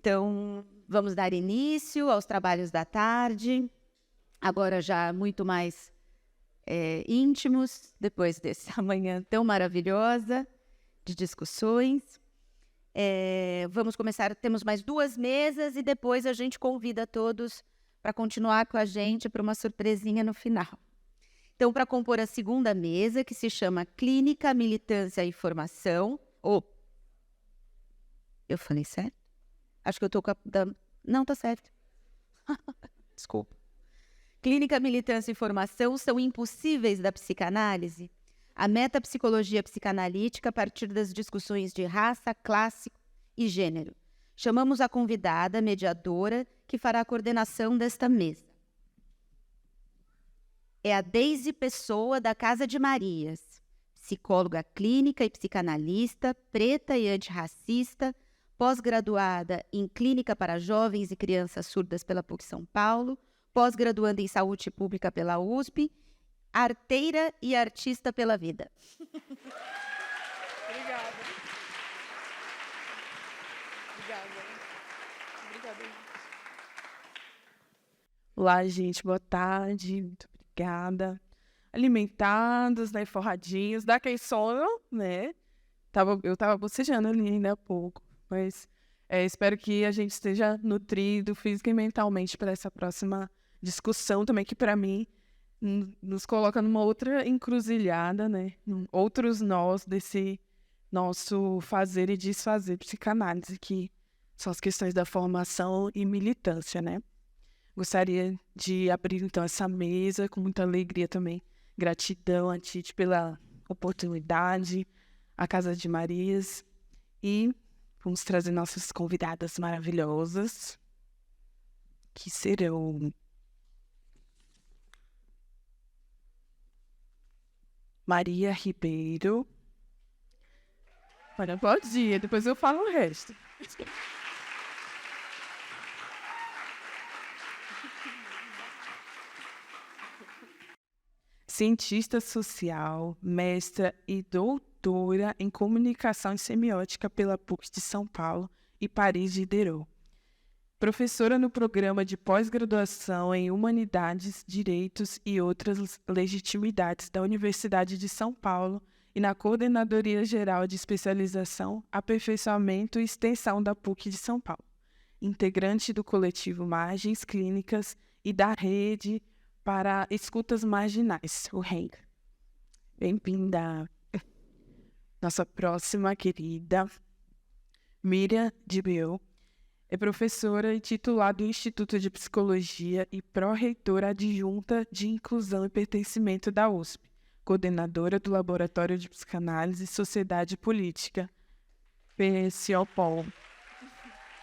Então, vamos dar início aos trabalhos da tarde, agora já muito mais íntimos, depois dessa manhã tão maravilhosa de discussões. Vamos começar, temos mais 2 mesas e depois a gente convida todos para continuar com a gente para uma surpresinha no final. Então, para compor a segunda mesa, que se chama Clínica, Militância e Formação, eu falei certo? Acho que eu estou com a... Não, tá certo. Desculpa. Clínica, militância e formação são impossíveis da psicanálise. A metapsicologia psicanalítica a partir das discussões de raça, classe e gênero. Chamamos a convidada, mediadora, que fará a coordenação desta mesa. É a Deise Pessoa, da Casa de Marias, psicóloga clínica e psicanalista, preta e antirracista, pós-graduada em Clínica para Jovens e Crianças Surdas pela PUC São Paulo, pós-graduanda em Saúde Pública pela USP, arteira e artista pela vida. Obrigada. Obrigada. Olá, gente. Boa tarde. Muito obrigada. Alimentados, né? Forradinhos. Dá aquele sono, né? Eu tava bocejando ali ainda há pouco. Mas espero que a gente esteja nutrido física e mentalmente para essa próxima discussão também, que para mim nos coloca numa outra encruzilhada, né? Outros nós desse nosso fazer e desfazer psicanálise, que são as questões da formação e militância, né? Gostaria de abrir, então, essa mesa com muita alegria também. Gratidão a Tite pela oportunidade, a Casa de Marias. E vamos trazer nossas convidadas maravilhosas, que serão Maria Ribeiro. Olha, pode ir, depois eu falo o resto. Cientista social, mestra e doutora em comunicação e semiótica pela PUC de São Paulo e Paris Diderot. Professora no programa de pós-graduação em Humanidades, Direitos e Outras Legitimidades da Universidade de São Paulo e na Coordenadoria Geral de Especialização, Aperfeiçoamento e Extensão da PUC de São Paulo. Integrante do coletivo Margens Clínicas e da Rede para Escutas Marginais, o REM. Bem-vinda. Nossa próxima querida, Miriam Dibel, é professora e titular do Instituto de Psicologia e pró-reitora adjunta de Inclusão e Pertencimento da USP, coordenadora do Laboratório de Psicanálise e Sociedade Política, PSOPOL.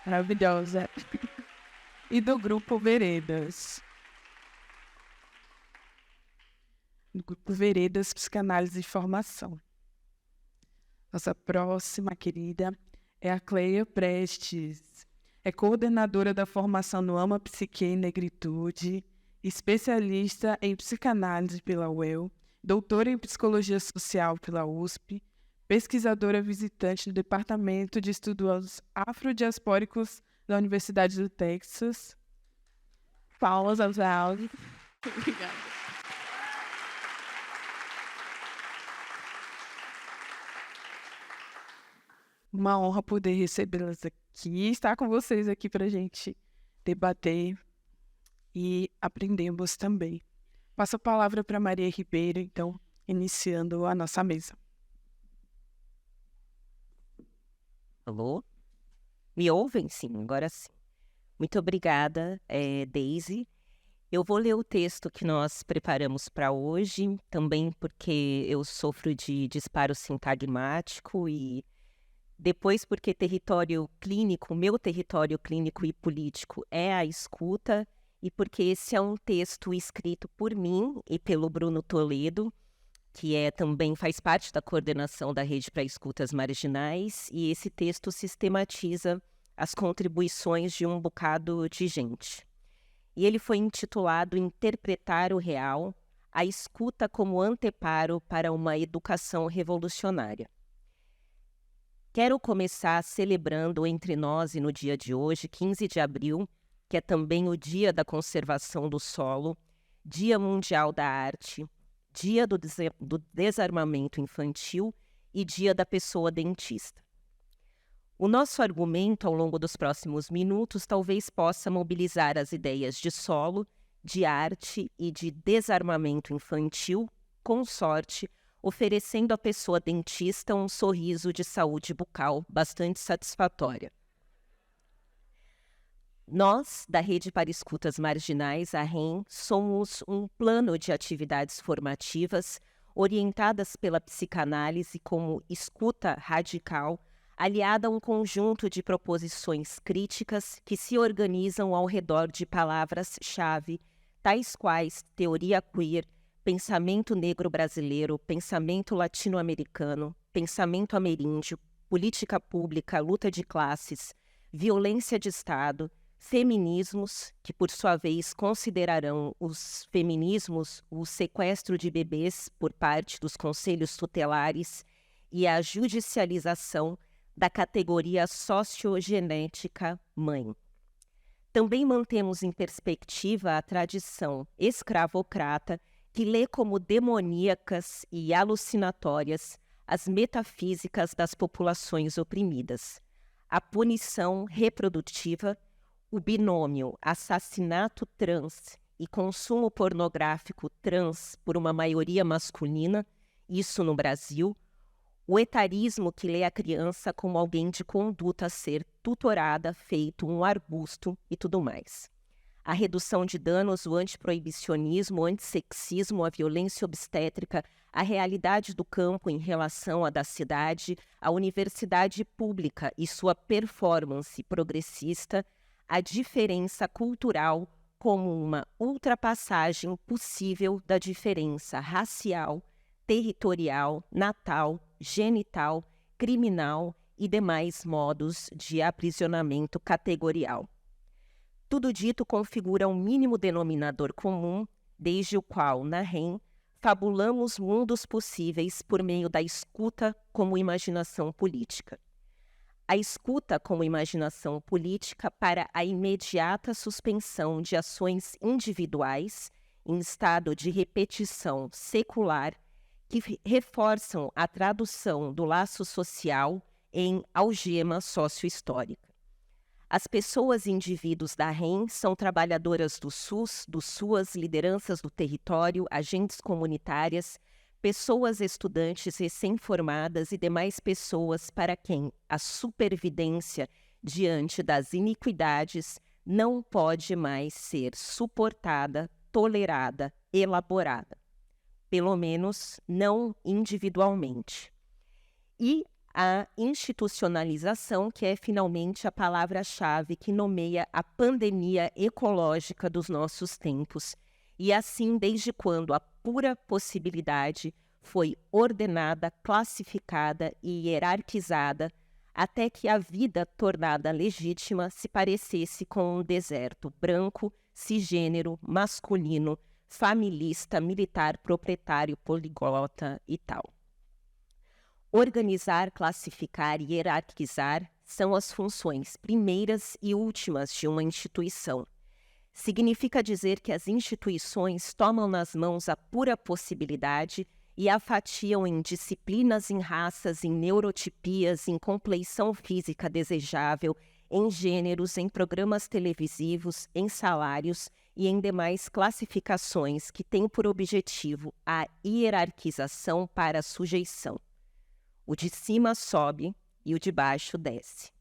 Maravilhosa. E do Grupo Veredas. Do Grupo Veredas, Psicanálise e Formação. Nossa próxima querida é a Cleia Prestes. É coordenadora da formação no AMA Psique e Negritude, especialista em psicanálise pela UEL, doutora em psicologia social pela USP, pesquisadora visitante do Departamento de Estudos Afrodiaspóricos da Universidade do Texas. Palmas aos aplausos. Obrigada. Uma honra poder recebê-las aqui, estar com vocês aqui para a gente debater e aprendermos também. Passo a palavra para Maria Ribeiro, então, iniciando a nossa mesa. Alô? Me ouvem? Sim, agora sim. Muito obrigada, Deise. Eu vou ler o texto que nós preparamos para hoje, também porque eu sofro de disparo sintagmático e depois porque território clínico, meu território clínico e político é a escuta, e porque esse é um texto escrito por mim e pelo Bruno Toledo, que também faz parte da coordenação da Rede para Escutas Marginais, e esse texto sistematiza as contribuições de um bocado de gente. E ele foi intitulado Interpretar o Real, a escuta como anteparo para uma educação revolucionária. Quero começar celebrando entre nós e no dia de hoje, 15 de abril, que é também o Dia da Conservação do Solo, Dia Mundial da Arte, Dia do Desarmamento Infantil e Dia da Pessoa Dentista. O nosso argumento ao longo dos próximos minutos talvez possa mobilizar as ideias de solo, de arte e de desarmamento infantil, com sorte, oferecendo à pessoa dentista um sorriso de saúde bucal bastante satisfatória. Nós, da Rede para Escutas Marginais, a REM, somos um plano de atividades formativas orientadas pela psicanálise como escuta radical, aliada a um conjunto de proposições críticas que se organizam ao redor de palavras-chave, tais quais teoria queer, pensamento negro brasileiro, pensamento latino-americano, pensamento ameríndio, política pública, luta de classes, violência de Estado, feminismos, que por sua vez considerarão os feminismos o sequestro de bebês por parte dos conselhos tutelares e a judicialização da categoria sociogenética mãe. Também mantemos em perspectiva a tradição escravocrata que lê como demoníacas e alucinatórias as metafísicas das populações oprimidas, a punição reprodutiva, o binômio assassinato trans e consumo pornográfico trans por uma maioria masculina, isso no Brasil, o etarismo que lê a criança como alguém de conduta a ser tutorada, feito um arbusto e tudo mais. A redução de danos, o antiproibicionismo, o antissexismo, a violência obstétrica, a realidade do campo em relação à da cidade, a universidade pública e sua performance progressista, a diferença cultural como uma ultrapassagem possível da diferença racial, territorial, natal, genital, criminal e demais modos de aprisionamento categorial. Tudo dito configura um mínimo denominador comum, desde o qual, na REM, fabulamos mundos possíveis por meio da escuta como imaginação política. A escuta como imaginação política para a imediata suspensão de ações individuais em estado de repetição secular que reforçam a tradução do laço social em algema sociohistórica. As pessoas e indivíduos da REM são trabalhadoras do SUS, do SUAS, lideranças do território, agentes comunitárias, pessoas estudantes recém-formadas e demais pessoas para quem a supervidência diante das iniquidades não pode mais ser suportada, tolerada, elaborada. Pelo menos não individualmente. E a institucionalização, que é finalmente a palavra-chave que nomeia a pandemia ecológica dos nossos tempos, e assim desde quando a pura possibilidade foi ordenada, classificada e hierarquizada, até que a vida tornada legítima se parecesse com um deserto branco, cisgênero, masculino, familista, militar, proprietário, poliglota e tal. Organizar, classificar e hierarquizar são as funções primeiras e últimas de uma instituição. Significa dizer que as instituições tomam nas mãos a pura possibilidade e a fatiam em disciplinas, em raças, em neurotipias, em compleição física desejável, em gêneros, em programas televisivos, em salários e em demais classificações que têm por objetivo a hierarquização para a sujeição. O de cima sobe e o de baixo desce.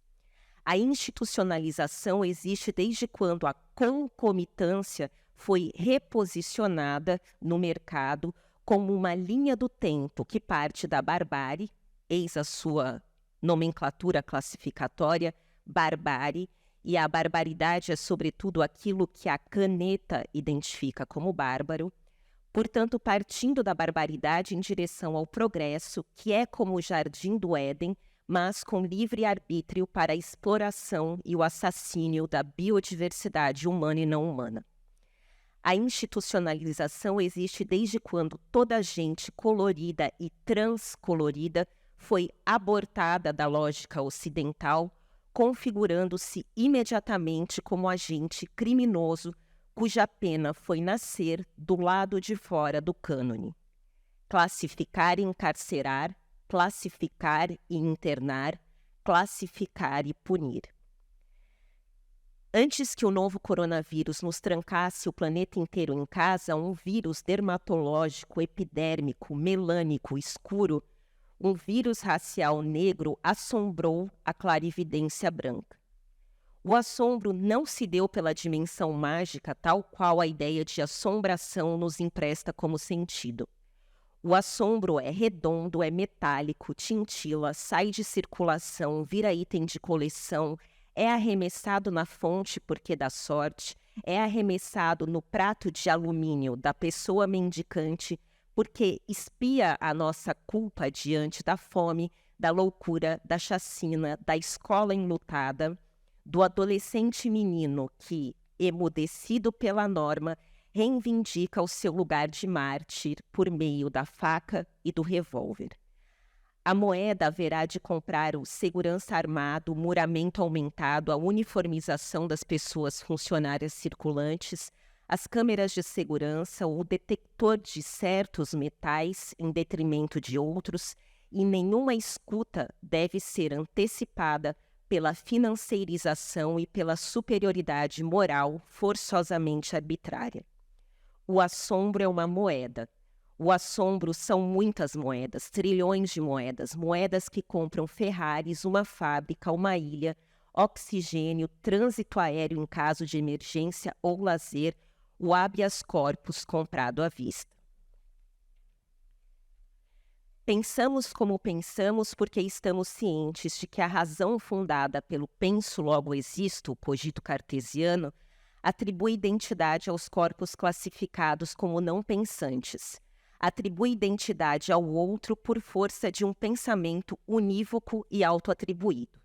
A institucionalização existe desde quando a concomitância foi reposicionada no mercado como uma linha do tempo que parte da barbárie, eis a sua nomenclatura classificatória, barbárie, e a barbaridade é sobretudo aquilo que a caneta identifica como bárbaro, portanto, partindo da barbaridade em direção ao progresso, que é como o jardim do Éden, mas com livre arbítrio para a exploração e o assassínio da biodiversidade humana e não humana. A institucionalização existe desde quando toda gente colorida e transcolorida foi abortada da lógica ocidental, configurando-se imediatamente como agente criminoso cuja pena foi nascer do lado de fora do cânone. Classificar e encarcerar, classificar e internar, classificar e punir. Antes que o novo coronavírus nos trancasse o planeta inteiro em casa, um vírus dermatológico, epidérmico, melânico, escuro, um vírus racial negro assombrou a clarividência branca. O assombro não se deu pela dimensão mágica, tal qual a ideia de assombração nos empresta como sentido. O assombro é redondo, é metálico, tintila, sai de circulação, vira item de coleção, é arremessado na fonte porque dá sorte, é arremessado no prato de alumínio da pessoa mendicante porque espia a nossa culpa diante da fome, da loucura, da chacina, da escola enlutada, do adolescente menino que, emudecido pela norma, reivindica o seu lugar de mártir por meio da faca e do revólver. A moeda haverá de comprar o segurança armado, o muramento aumentado, a uniformização das pessoas funcionárias circulantes, as câmeras de segurança, o detector de certos metais em detrimento de outros, e nenhuma escuta deve ser antecipada pela financeirização e pela superioridade moral forçosamente arbitrária. O assombro é uma moeda. O assombro são muitas moedas, trilhões de moedas, moedas que compram Ferraris, uma fábrica, uma ilha, oxigênio, trânsito aéreo em caso de emergência ou lazer, o habeas corpus comprado à vista. Pensamos como pensamos porque estamos cientes de que a razão fundada pelo penso logo existo, o cogito cartesiano, atribui identidade aos corpos classificados como não pensantes. Atribui identidade ao outro por força de um pensamento unívoco e autoatribuído.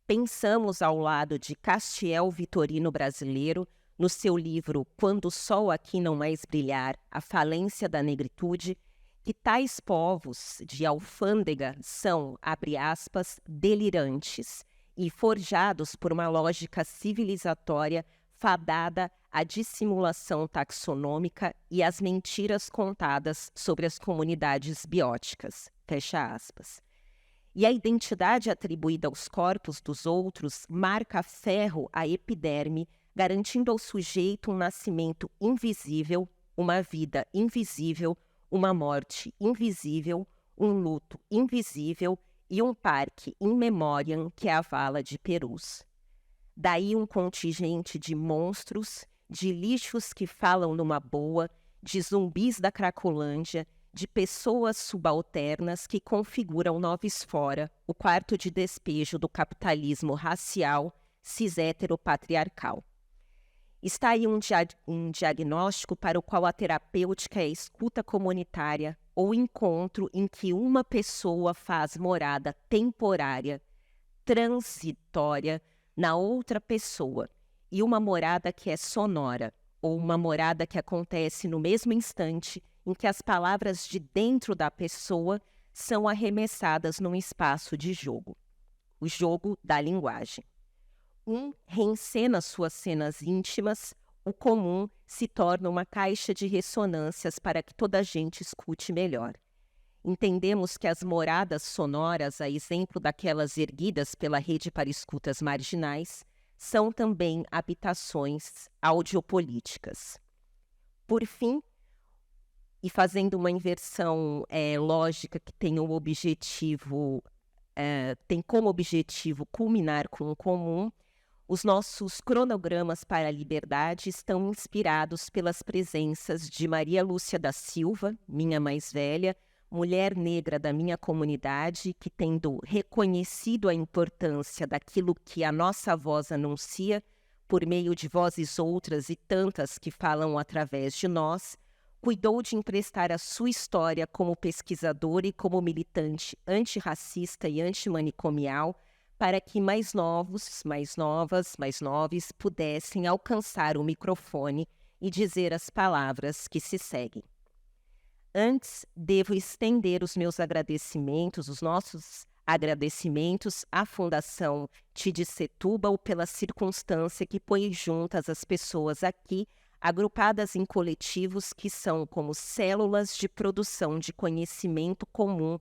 Pensamos ao lado de Castiel Vitorino brasileiro, no seu livro Quando o Sol Aqui Não Mais Brilhar, A Falência da Negritude, que tais povos de alfândega são, abre aspas, delirantes e forjados por uma lógica civilizatória fadada à dissimulação taxonômica e às mentiras contadas sobre as comunidades bióticas, fecha aspas. E a identidade atribuída aos corpos dos outros marca a ferro a epiderme, garantindo ao sujeito um nascimento invisível, uma vida invisível, uma morte invisível, um luto invisível e um parque in memoriam que é a vala de Perus. Daí um contingente de monstros, de lixos que falam numa boa, de zumbis da Cracolândia, de pessoas subalternas que configuram Noves Fora, o quarto de despejo do capitalismo racial cis-heteropatriarcal. Está aí um diagnóstico para o qual a terapêutica é a escuta comunitária ou encontro em que uma pessoa faz morada temporária, transitória, na outra pessoa, e uma morada que é sonora, ou uma morada que acontece no mesmo instante em que as palavras de dentro da pessoa são arremessadas num espaço de jogo. O jogo da linguagem. Um reencena suas cenas íntimas, o comum se torna uma caixa de ressonâncias para que toda a gente escute melhor. Entendemos que as moradas sonoras, a exemplo daquelas erguidas pela Rede para Escutas Marginais, são também habitações audiopolíticas. Por fim, e fazendo uma inversão lógica que tem um objetivo, tem como objetivo culminar com o comum, os nossos cronogramas para a liberdade estão inspirados pelas presenças de Maria Lúcia da Silva, minha mais velha, mulher negra da minha comunidade, que tendo reconhecido a importância daquilo que a nossa voz anuncia, por meio de vozes outras e tantas que falam através de nós, cuidou de emprestar a sua história como pesquisadora e como militante antirracista e antimanicomial para que mais novos, mais novas, mais noves pudessem alcançar o microfone e dizer as palavras que se seguem. Antes, devo estender os meus agradecimentos, os nossos agradecimentos à Fundação Tide Setúbal pela circunstância que põe juntas as pessoas aqui, agrupadas em coletivos que são como células de produção de conhecimento comum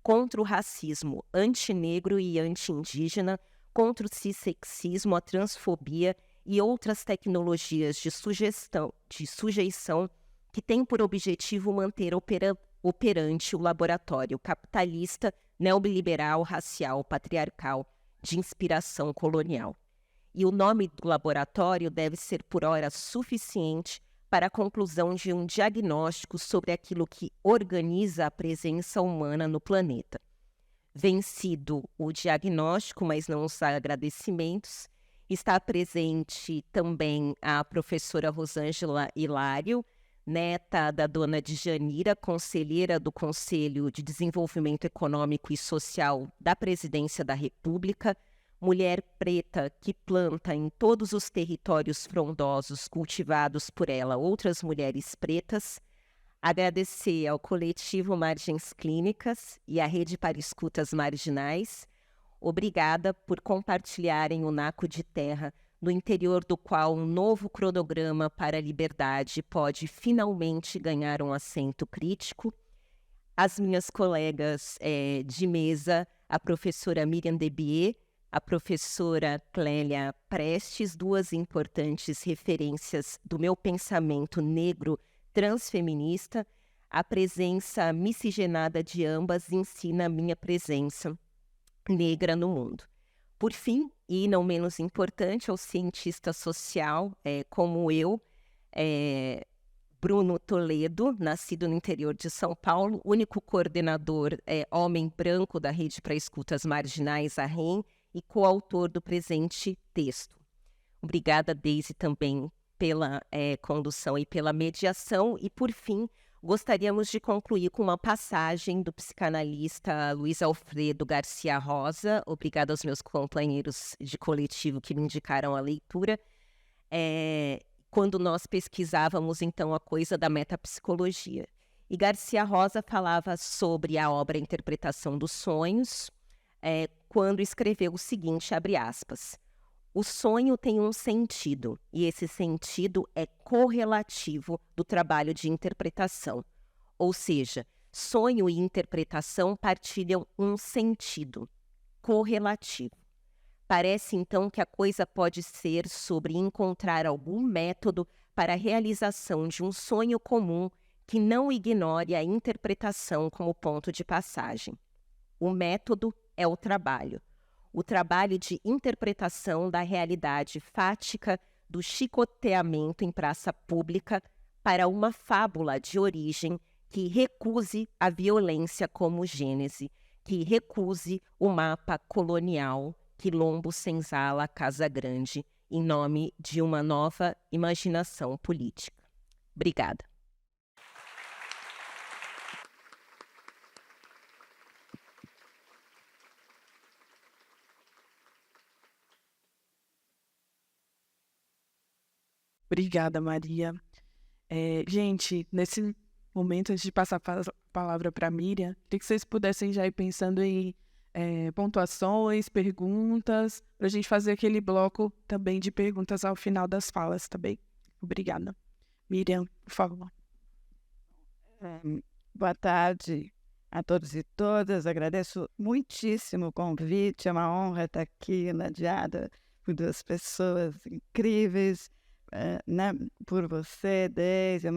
contra o racismo antinegro e anti-indígena, contra o cissexismo, a transfobia e outras tecnologias de sujeição que têm por objetivo manter operante o laboratório capitalista, neoliberal, racial, patriarcal, de inspiração colonial. E o nome do laboratório deve ser por hora suficiente para a conclusão de um diagnóstico sobre aquilo que organiza a presença humana no planeta. Vencido o diagnóstico, mas não os agradecimentos, está presente também a professora Rosângela Hilário, neta da dona Djanira, conselheira do Conselho de Desenvolvimento Econômico e Social da Presidência da República, mulher preta que planta em todos os territórios frondosos cultivados por ela outras mulheres pretas. Agradecer ao coletivo Margens Clínicas e à Rede para Escutas Marginais. Obrigada por compartilharem o naco de terra no interior do qual um novo cronograma para a liberdade pode finalmente ganhar um assento crítico. As minhas colegas de mesa, a professora Miriam Debier, a professora Clélia Prestes, duas importantes referências do meu pensamento negro transfeminista. A presença miscigenada de ambas ensina a minha presença negra no mundo. Por fim, e não menos importante, ao cientista social como eu, Bruno Toledo, nascido no interior de São Paulo, único coordenador homem branco da Rede para Escutas Marginais, a REM, e coautor do presente texto. Obrigada, Deise, também pela condução e pela mediação. E, por fim, gostaríamos de concluir com uma passagem do psicanalista Luiz Alfredo Garcia Rosa. Obrigada aos meus companheiros de coletivo que me indicaram a leitura. Quando nós pesquisávamos, então, a coisa da metapsicologia. E Garcia Rosa falava sobre a obra Interpretação dos Sonhos, quando escreveu o seguinte, abre aspas, o sonho tem um sentido, e esse sentido é correlativo do trabalho de interpretação. Ou seja, sonho e interpretação partilham um sentido correlativo. Parece, então, que a coisa pode ser sobre encontrar algum método para a realização de um sonho comum que não ignore a interpretação como ponto de passagem. O método é o trabalho de interpretação da realidade fática do chicoteamento em praça pública para uma fábula de origem que recuse a violência como gênese, que recuse o mapa colonial Quilombo Senzala Casa Grande, em nome de uma nova imaginação política. Obrigada. Obrigada, Maria. Gente, nesse momento, antes de passar a palavra para a Miriam, queria que vocês pudessem já ir pensando em pontuações, perguntas, para a gente fazer aquele bloco também de perguntas ao final das falas, tá bem? Obrigada. Miriam, por favor. Boa tarde a todos e todas. Agradeço muitíssimo o convite. É uma honra estar aqui, ladeada por duas pessoas incríveis, por você, Deise.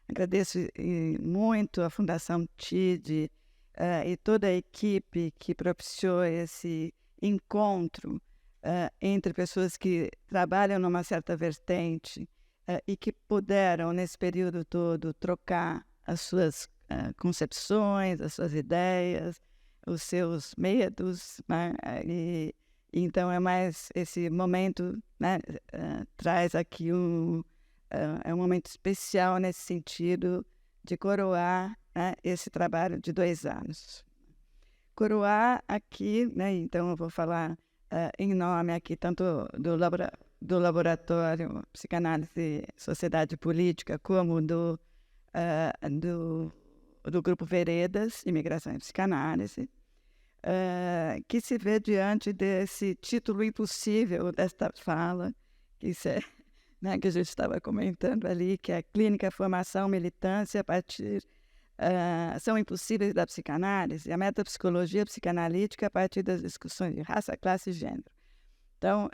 Agradeço muito a Fundação TIDE e toda a equipe que propiciou esse encontro entre pessoas que trabalham numa certa vertente e que puderam, nesse período todo, trocar as suas concepções, as suas ideias, os seus medos, né? Então, é mais esse momento, né, traz aqui um momento especial nesse sentido de coroar, né, esse trabalho de 2 anos. Coroar aqui, né, então eu vou falar em nome aqui tanto do Laboratório Psicanálise e Sociedade Política como do do grupo Veredas, Imigração e Psicanálise, que se vê diante desse título impossível desta fala, que, né, que a gente estava comentando ali, que é Clínica, Formação, Militância, a partir são impossíveis da psicanálise, a metapsicologia psicanalítica a partir das discussões de raça, classe e gênero. Então,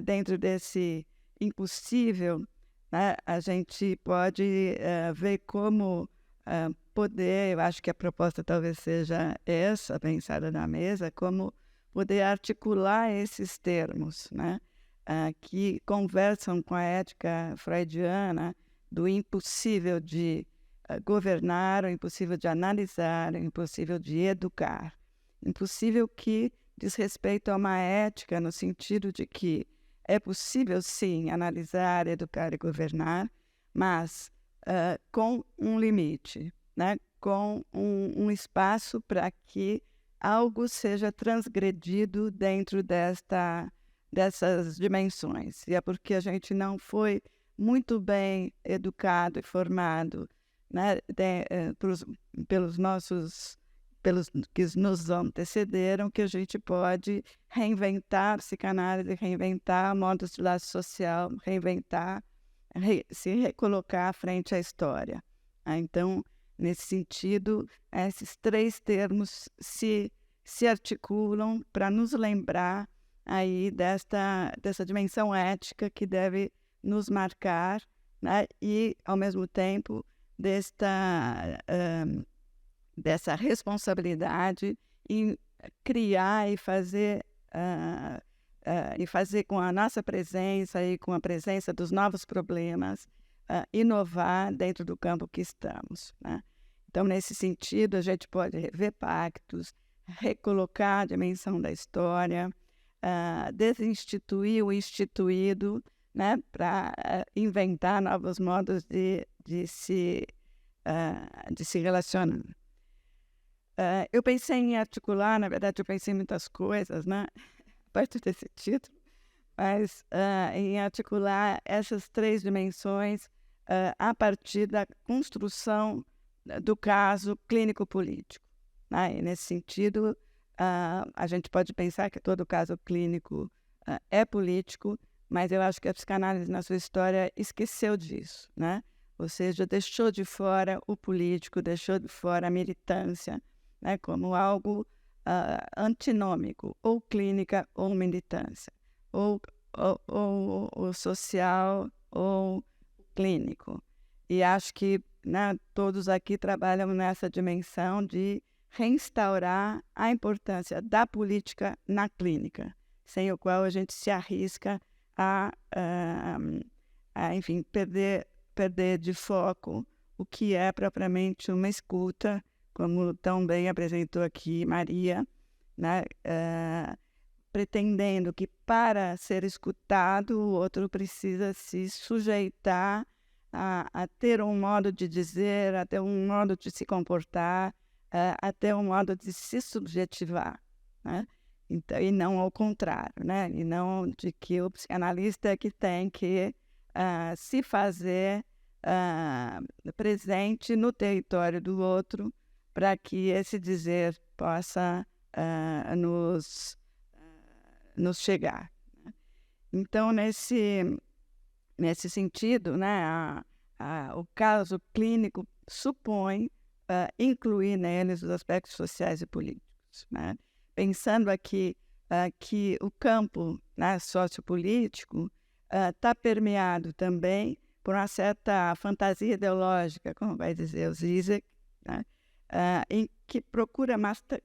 dentro desse impossível, né, a gente pode ver como poder, eu acho que a proposta talvez seja essa, pensada na mesa, como poder articular esses termos, né, que conversam com a ética freudiana do impossível de governar, o impossível de analisar, o impossível de educar. Impossível que diz respeito a uma ética no sentido de que é possível, sim, analisar, educar e governar, mas com um limite, né? Com um espaço para que algo seja transgredido dentro dessas dimensões. E é porque a gente não foi muito bem educado e formado, né, pelos que nos antecederam, que a gente pode reinventar a psicanálise, reinventar modos de laço social, reinventar, se recolocar frente à história. Então, nesse sentido, esses três termos se articulam para nos lembrar aí dessa dimensão ética que deve nos marcar, né, e, ao mesmo tempo, dessa responsabilidade em criar e fazer com a nossa presença e com a presença dos novos problemas, inovar dentro do campo que estamos, né? Então, nesse sentido, a gente pode rever pactos, recolocar a dimensão da história, desinstituir o instituído, né, para inventar novos modos de se relacionar. Eu pensei em articular, na verdade, eu pensei em muitas coisas, né, a partir desse título, mas em articular essas três dimensões a partir da construção do caso clínico-político, né? E nesse sentido, a gente pode pensar que todo caso clínico é político, mas eu acho que a psicanálise, na sua história, esqueceu disso, né? Ou seja, deixou de fora o político, deixou de fora a militância, né, como algo antinômico, ou clínica ou militância, ou social ou clínico. E acho que, né, todos aqui trabalham nessa dimensão de reinstaurar a importância da política na clínica, sem o qual a gente se arrisca enfim, perder de foco o que é propriamente uma escuta, como tão bem apresentou aqui Maria, né? Pretendendo que para ser escutado o outro precisa se sujeitar a ter um modo de dizer, a ter um modo de se comportar, a ter um modo de se subjetivar, né? Então, e não ao contrário, né? E não de que o psicanalista é que tem que se fazer presente no território do outro para que esse dizer possa nos chegar, né? Então, nesse sentido, né, o caso clínico supõe incluir neles os aspectos sociais e políticos, né? Pensando aqui que o campo, né, sociopolítico está permeado também por uma certa fantasia ideológica, como vai dizer o Zizek, né, em que procura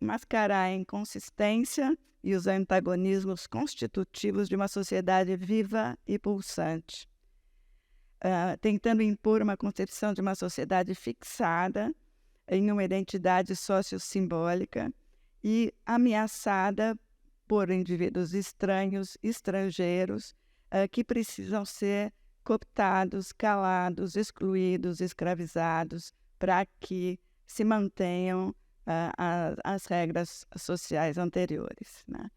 mascarar a inconsistência e os antagonismos constitutivos de uma sociedade viva e pulsante, tentando impor uma concepção de uma sociedade fixada em uma identidade sociossimbólica e ameaçada por indivíduos estranhos, estrangeiros, que precisam ser cooptados, calados, excluídos, escravizados, para que se mantenham as regras sociais anteriores, né?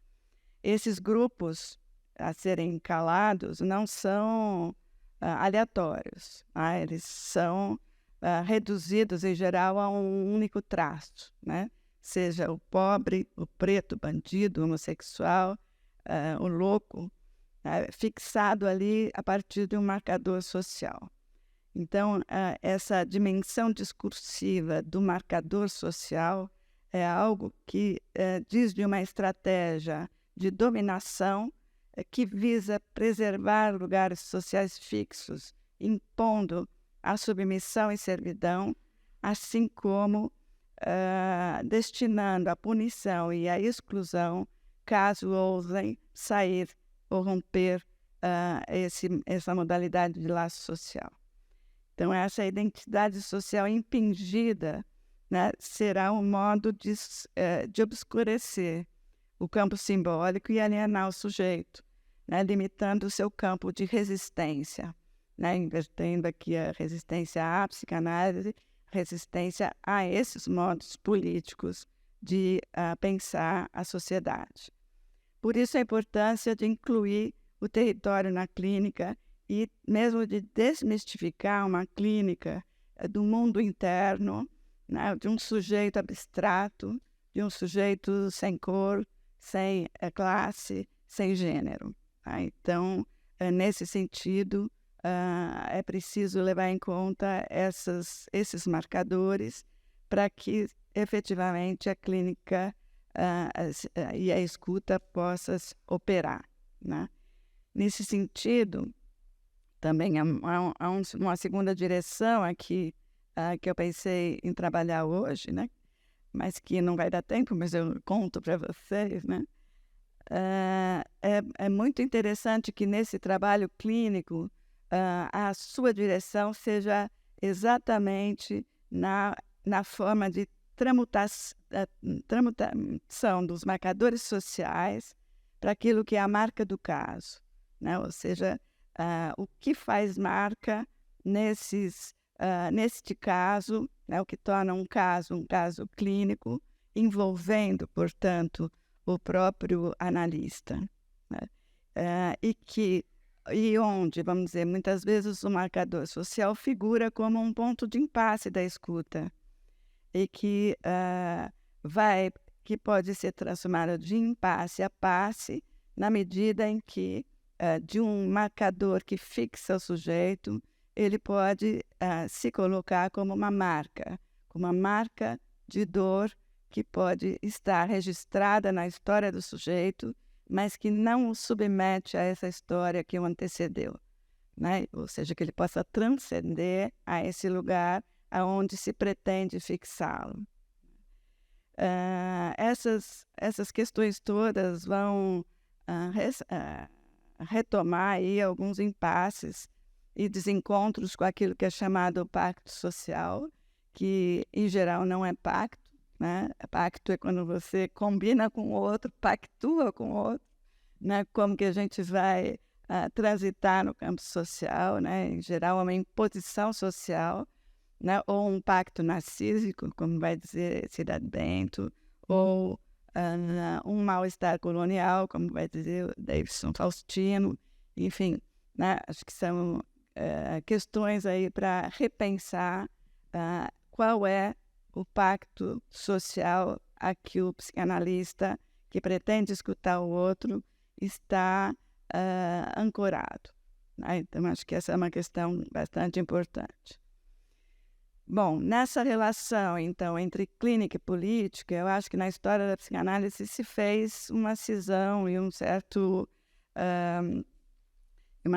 Esses grupos a serem calados não são aleatórios, né? Eles são reduzidos, em geral, a um único traço, né? Seja o pobre, o preto, o bandido, o homossexual, o louco, fixado ali a partir de um marcador social. Então, essa dimensão discursiva do marcador social é algo que diz de uma estratégia de dominação que visa preservar lugares sociais fixos, impondo a submissão e servidão, assim como destinando a punição e a exclusão caso ousem sair ou romper essa modalidade de laço social. Então, essa identidade social impingida, né, será um modo de obscurecer o campo simbólico e alienar o sujeito, né, limitando o seu campo de resistência, né, invertendo aqui a resistência à psicanálise, resistência a esses modos políticos de pensar a sociedade. Por isso, a importância de incluir o território na clínica e mesmo de desmistificar uma clínica do mundo interno, né, de um sujeito abstrato, de um sujeito sem cor, sem classe, sem gênero. Tá? Então, nesse sentido, é preciso levar em conta esses marcadores para que, efetivamente, a clínica e a escuta possam operar. Né? Nesse sentido, também há uma segunda direção aqui que eu pensei em trabalhar hoje, né? Mas que não vai dar tempo, mas eu conto para vocês, né? É muito interessante que nesse trabalho clínico a sua direção seja exatamente na forma de tramutação dos marcadores sociais para aquilo que é a marca do caso, né? Ou seja, o que faz marca neste caso, né, o que torna um caso clínico, envolvendo, portanto, o próprio analista. Né? E onde, vamos dizer, muitas vezes o marcador social figura como um ponto de impasse da escuta e que pode ser transformado de impasse a passe na medida em que de um marcador que fixa o sujeito, ele pode se colocar como uma marca de dor que pode estar registrada na história do sujeito, mas que não o submete a essa história que o antecedeu, né? Ou seja, que ele possa transcender a esse lugar aonde se pretende fixá-lo. Essas questões todas vão retomar aí alguns impasses e desencontros com aquilo que é chamado pacto social, que em geral não é pacto, né? Pacto é quando você combina com o outro, pactua com o outro, né? Como que a gente vai transitar no campo social, né? Em geral é uma imposição social, né? Ou um pacto narcísico, como vai dizer Cidade Bento, ou um mal-estar colonial, como vai dizer Davidson Faustino, enfim, né? Acho que são questões aí para repensar qual é o pacto social a que o psicanalista que pretende escutar o outro está ancorado. Né? Então, acho que essa é uma questão bastante importante. Bom, nessa relação, então, entre clínica e política, eu acho que na história da psicanálise se fez uma cisão e uma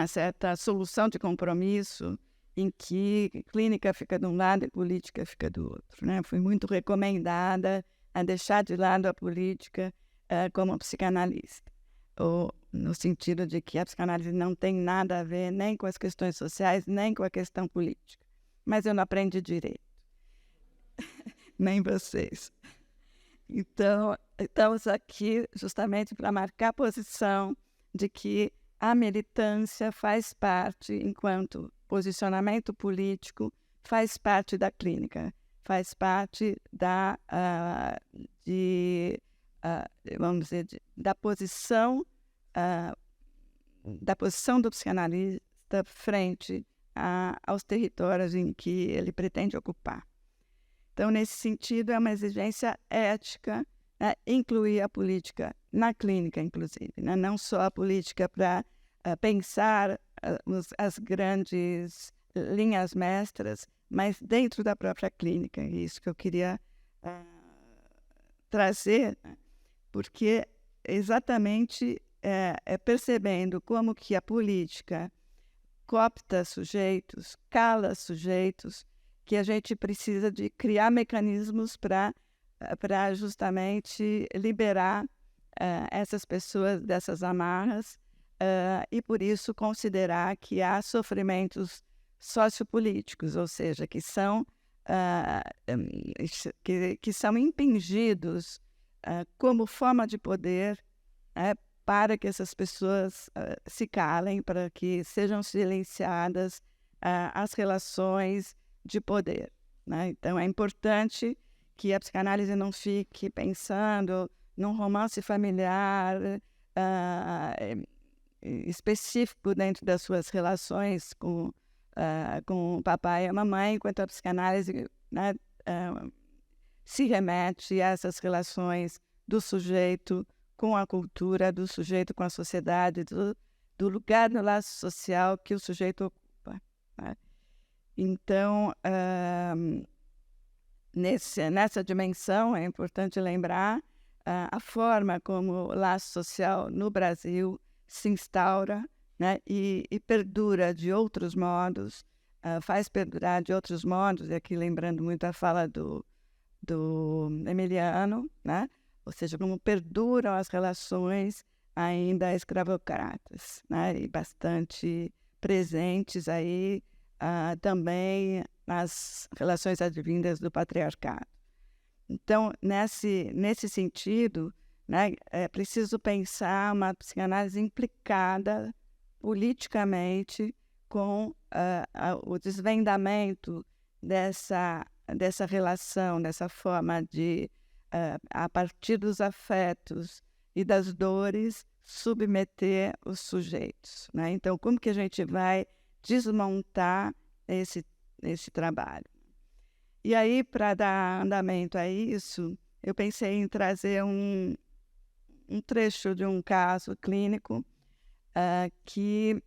certa solução de compromisso em que clínica fica de um lado e política fica do outro. Né? Fui muito recomendada a deixar de lado a política como psicanalista, ou no sentido de que a psicanálise não tem nada a ver nem com as questões sociais, nem com a questão política. Mas eu não aprendi direito. Nem vocês. Então, estamos aqui justamente para marcar a posição de que a militância faz parte, enquanto posicionamento político, faz parte da clínica, faz parte vamos dizer, da posição do psicanalista frente aos territórios em que ele pretende ocupar. Então, nesse sentido, é uma exigência ética, né, incluir a política na clínica, inclusive, né, não só a política para pensar as grandes linhas mestras, mas dentro da própria clínica. É isso que eu queria trazer, né, porque exatamente percebendo como que a política coopta sujeitos, cala sujeitos, que a gente precisa de criar mecanismos para justamente liberar essas pessoas dessas amarras e, por isso, considerar que há sofrimentos sociopolíticos, ou seja, que são impingidos como forma de poder, para que essas pessoas se calem, para que sejam silenciadas as relações de poder, né? Então, é importante que a psicanálise não fique pensando num romance familiar específico dentro das suas relações com o papai e a mamãe, enquanto a psicanálise, né, se remete a essas relações do sujeito com a cultura, do sujeito com a sociedade, do lugar no laço social que o sujeito ocupa, né? Então, nessa dimensão, é importante lembrar a forma como o laço social no Brasil se instaura, né, e perdura de outros modos, faz perdurar de outros modos, e aqui lembrando muito a fala do Emiliano, né, ou seja, como perduram as relações ainda escravocratas, né, e bastante presentes aí também nas relações advindas do patriarcado. Então, nesse sentido, né, é preciso pensar uma psicanálise implicada politicamente com o desvendamento dessa relação, dessa forma de, a partir dos afetos e das dores, submeter os sujeitos, né? Então, como que a gente vai desmontar esse trabalho? E aí, para dar andamento a isso, eu pensei em trazer um trecho de um caso clínico que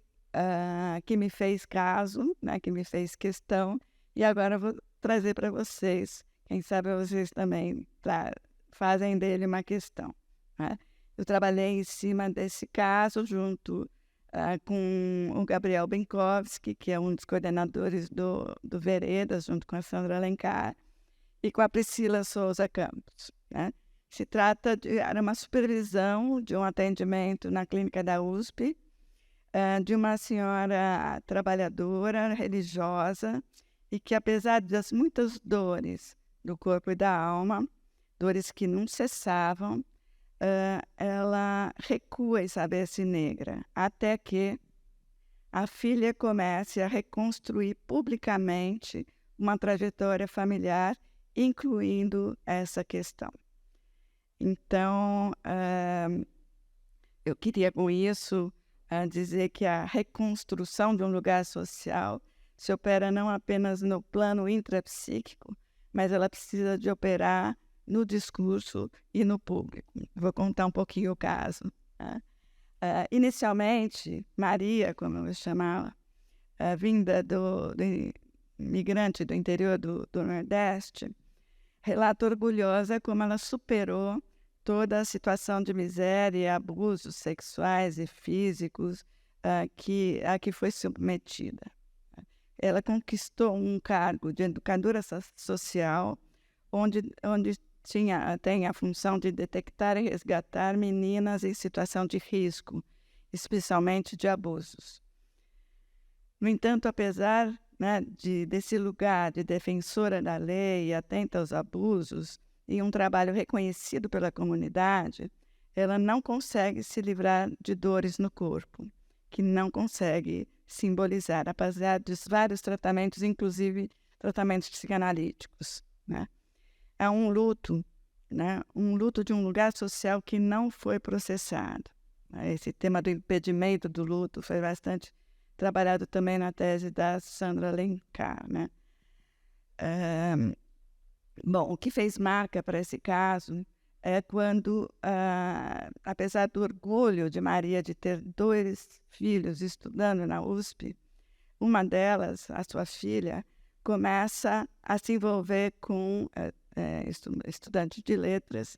me fez caso, né, que me fez questão, e agora eu vou trazer para vocês. Quem sabe vocês também fazem dele uma questão, né? Eu trabalhei em cima desse caso junto com o Gabriel Benkowski, que é um dos coordenadores do Veredas, junto com a Sandra Alencar, e com a Priscila Souza Campos, né? Se trata era uma supervisão de um atendimento na clínica da USP, de uma senhora trabalhadora, religiosa, e que, apesar das muitas dores do corpo e da alma, dores que não cessavam, ela recua em saber-se negra, até que a filha comece a reconstruir publicamente uma trajetória familiar, incluindo essa questão. Então, eu queria com isso dizer que a reconstrução de um lugar social se opera não apenas no plano intrapsíquico, mas ela precisa de operar no discurso e no público. Vou contar um pouquinho o caso, né? Inicialmente, Maria, como eu chamava, vinda do imigrante do interior do Nordeste, relata orgulhosa como ela superou toda a situação de miséria e abusos sexuais e físicos a que foi submetida. Ela conquistou um cargo de educadora social, onde tem a função de detectar e resgatar meninas em situação de risco, especialmente de abusos. No entanto, apesar, né, desse lugar de defensora da lei e atenta aos abusos, e um trabalho reconhecido pela comunidade, ela não consegue se livrar de dores no corpo, que não consegue simbolizar, apesar dos vários tratamentos, inclusive tratamentos psicanalíticos, né? Há um luto, né? Um luto de um lugar social que não foi processado. Esse tema do impedimento do luto foi bastante trabalhado também na tese da Sandra Alencar, né? Bom, o que fez marca para esse caso é quando, apesar do orgulho de Maria de ter 2 filhos estudando na USP, uma delas, a sua filha, começa a se envolver com estudante de letras,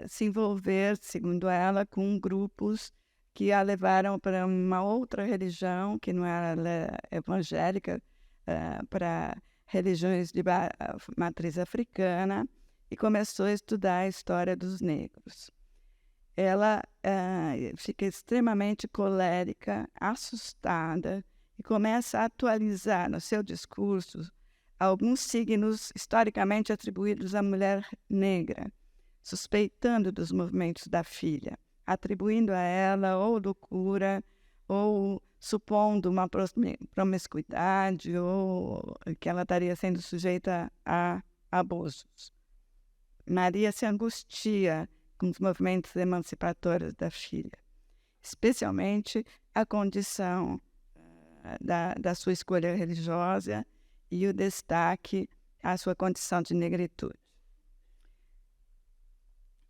se envolver, segundo ela, com grupos que a levaram para uma outra religião, que não era evangélica, para religiões de matriz africana, e começou a estudar a história dos negros. Ela fica extremamente colérica, assustada, e começa a atualizar no seu discurso alguns signos historicamente atribuídos à mulher negra, suspeitando dos movimentos da filha, atribuindo a ela ou loucura, ou supondo uma promiscuidade, ou que ela estaria sendo sujeita a abusos. Maria se angustia com os movimentos emancipatórios da filha, especialmente a condição da sua escolha religiosa e o destaque à sua condição de negritude.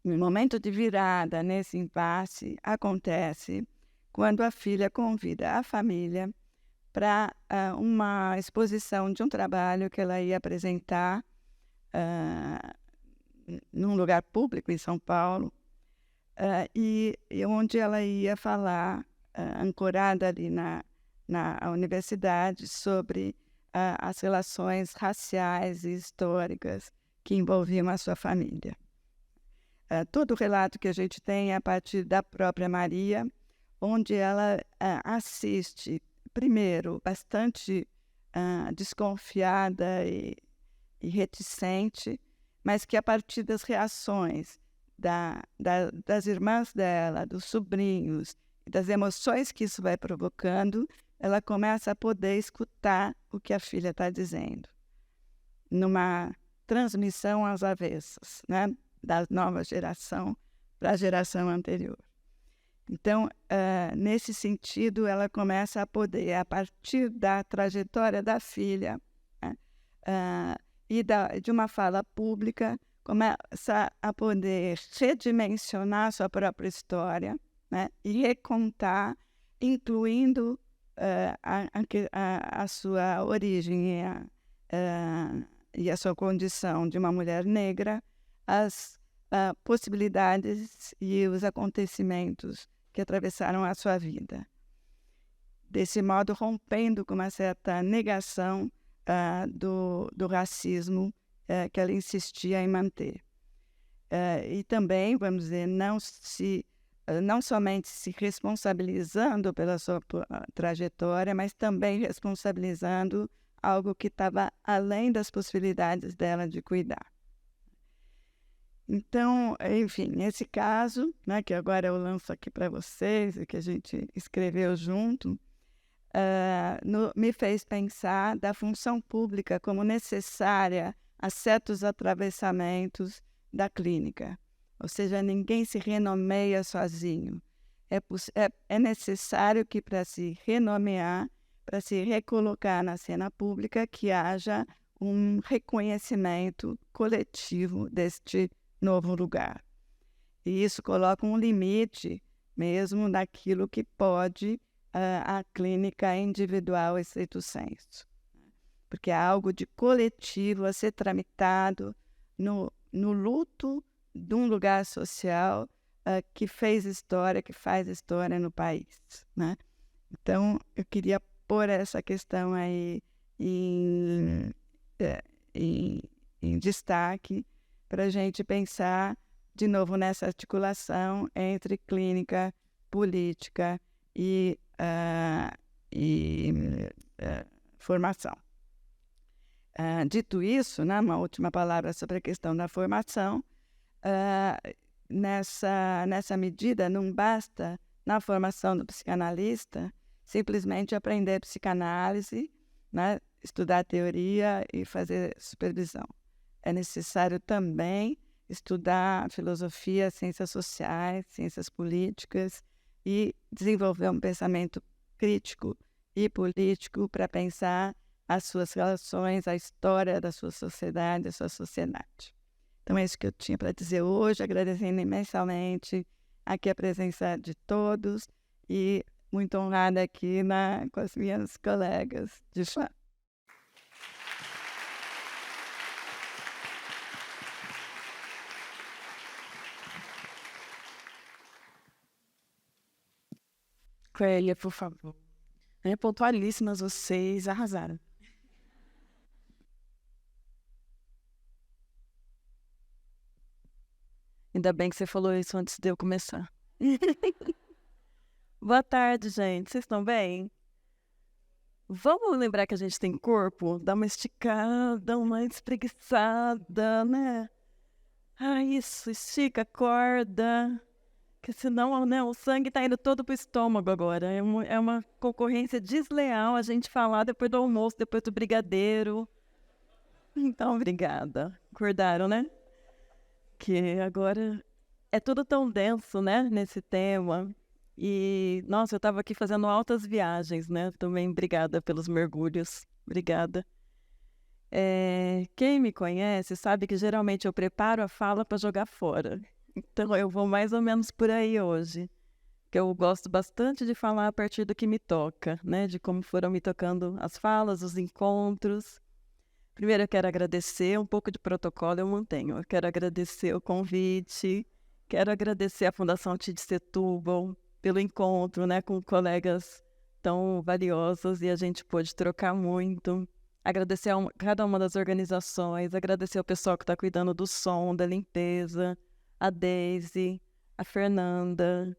O momento de virada nesse impasse acontece quando a filha convida a família para uma exposição de um trabalho que ela ia apresentar num lugar público em São Paulo, e onde ela ia falar, ancorada ali na universidade, sobre as relações raciais e históricas que envolviam a sua família. Todo o relato que a gente tem é a partir da própria Maria, onde ela assiste, primeiro, bastante desconfiada e reticente, mas que a partir das reações das irmãs dela, dos sobrinhos, e das emoções que isso vai provocando, ela começa a poder escutar o que a filha está dizendo, numa transmissão às avessas, né? Da nova geração para a geração anterior. Então, nesse sentido, ela começa a poder, a partir da trajetória da filha, né? E de uma fala pública, começa a poder redimensionar sua própria história, né? E recontar, incluindo a sua origem e a sua condição de uma mulher negra, as possibilidades e os acontecimentos que atravessaram a sua vida. Desse modo, rompendo com uma certa negação do racismo que ela insistia em manter. E também, vamos dizer, não somente se responsabilizando pela sua trajetória, mas também responsabilizando algo que estava além das possibilidades dela de cuidar. Então, enfim, esse caso, né, que agora eu lanço aqui para vocês e que a gente escreveu junto, me fez pensar da função pública como necessária a certos atravessamentos da clínica. Ou seja, ninguém se renomeia sozinho. É necessário que, para se renomear, para se recolocar na cena pública, que haja um reconhecimento coletivo deste novo lugar. E isso coloca um limite mesmo naquilo que pode a clínica individual stricto sensu. Porque é algo de coletivo a ser tramitado no luto de um lugar social que fez história, que faz história no país, né? Então, eu queria pôr essa questão aí em destaque, para a gente pensar de novo nessa articulação entre clínica, política e formação. Dito isso, né, uma última palavra sobre a questão da formação. Nessa medida, não basta, na formação do psicanalista, simplesmente aprender psicanálise, né, estudar teoria e fazer supervisão. É necessário também estudar filosofia, ciências sociais, ciências políticas e desenvolver um pensamento crítico e político para pensar as suas relações, a história da sua sociedade, da sua sociedade. Então, é isso que eu tinha para dizer hoje, agradecendo imensamente aqui a presença de todos e muito honrada aqui com as minhas colegas de chá. Clélia, por favor. Pontualíssimas, vocês arrasaram. Ainda bem que você falou isso antes de eu começar. Boa tarde, gente. Vocês estão bem? Vamos lembrar que a gente tem corpo? Dá uma esticada, uma espreguiçada, né? Isso, estica, acorda. Porque senão, né, o sangue tá indo todo pro estômago agora. É uma concorrência desleal a gente falar depois do almoço, depois do brigadeiro. Então, obrigada. Acordaram, né? Que agora é tudo tão denso, né, nesse tema. E, nossa, eu estava aqui fazendo altas viagens, né? Também obrigada pelos mergulhos. Obrigada. Quem me conhece sabe que geralmente eu preparo a fala para jogar fora. Então, eu vou mais ou menos por aí hoje. Que eu gosto bastante de falar a partir do que me toca, né? De como foram me tocando as falas, os encontros. Primeiro, eu quero agradecer, um pouco de protocolo eu mantenho. Eu quero agradecer o convite, quero agradecer a Fundação Tid Setúbal pelo encontro, né, com colegas tão valiosos e a gente pôde trocar muito. Agradecer a cada uma das organizações, agradecer ao pessoal que está cuidando do som, da limpeza, a Deise, a Fernanda.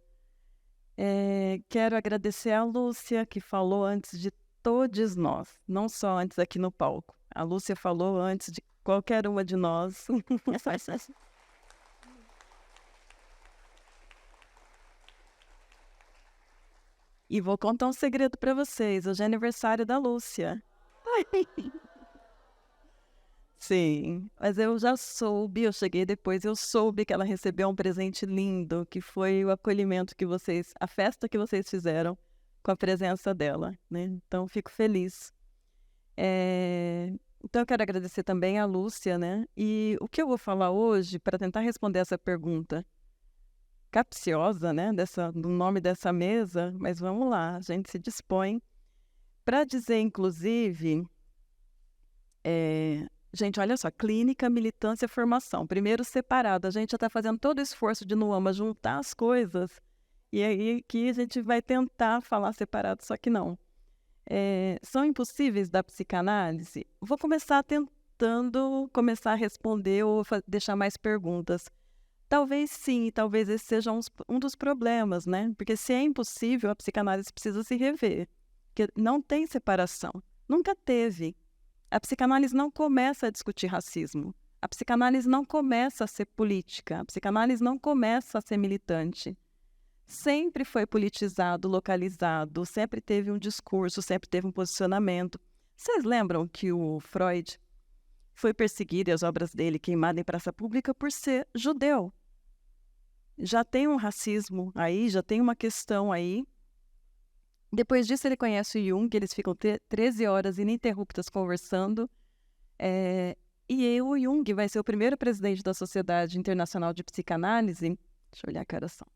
Quero agradecer a Lúcia, que falou antes de todos nós, não só antes aqui no palco. A Lúcia falou antes de qualquer uma de nós. E vou contar um segredo para vocês. Hoje é aniversário da Lúcia. Sim, mas eu já soube, eu cheguei depois, eu soube que ela recebeu um presente lindo, que foi o acolhimento que vocês, a festa que vocês fizeram com a presença dela, né? Então, fico feliz. Então, eu quero agradecer também a Lúcia, né? E o que eu vou falar hoje, para tentar responder essa pergunta capciosa, né? Do nome dessa mesa, mas vamos lá, a gente se dispõe para dizer, inclusive, gente, olha só, clínica, militância, formação. Primeiro separado, a gente já está fazendo todo o esforço de no AMA juntar as coisas, e aí que a gente vai tentar falar separado, só que não. São impossíveis da psicanálise? Vou começar tentando a responder ou deixar mais perguntas. Talvez sim, talvez esse seja um dos problemas, né? Porque se é impossível, a psicanálise precisa se rever. Porque não tem separação. Nunca teve. A psicanálise não começa a discutir racismo. A psicanálise não começa a ser política. A psicanálise não começa a ser militante. Sempre foi politizado, localizado, sempre teve um discurso, sempre teve um posicionamento. Vocês lembram que o Freud foi perseguido e as obras dele queimadas em praça pública por ser judeu? Já tem um racismo aí, já tem uma questão aí. Depois disso ele conhece o Jung, eles ficam 13 horas ininterruptas conversando. E o Jung vai ser o primeiro presidente da Sociedade Internacional de Psicanálise. Deixa eu olhar que horas são.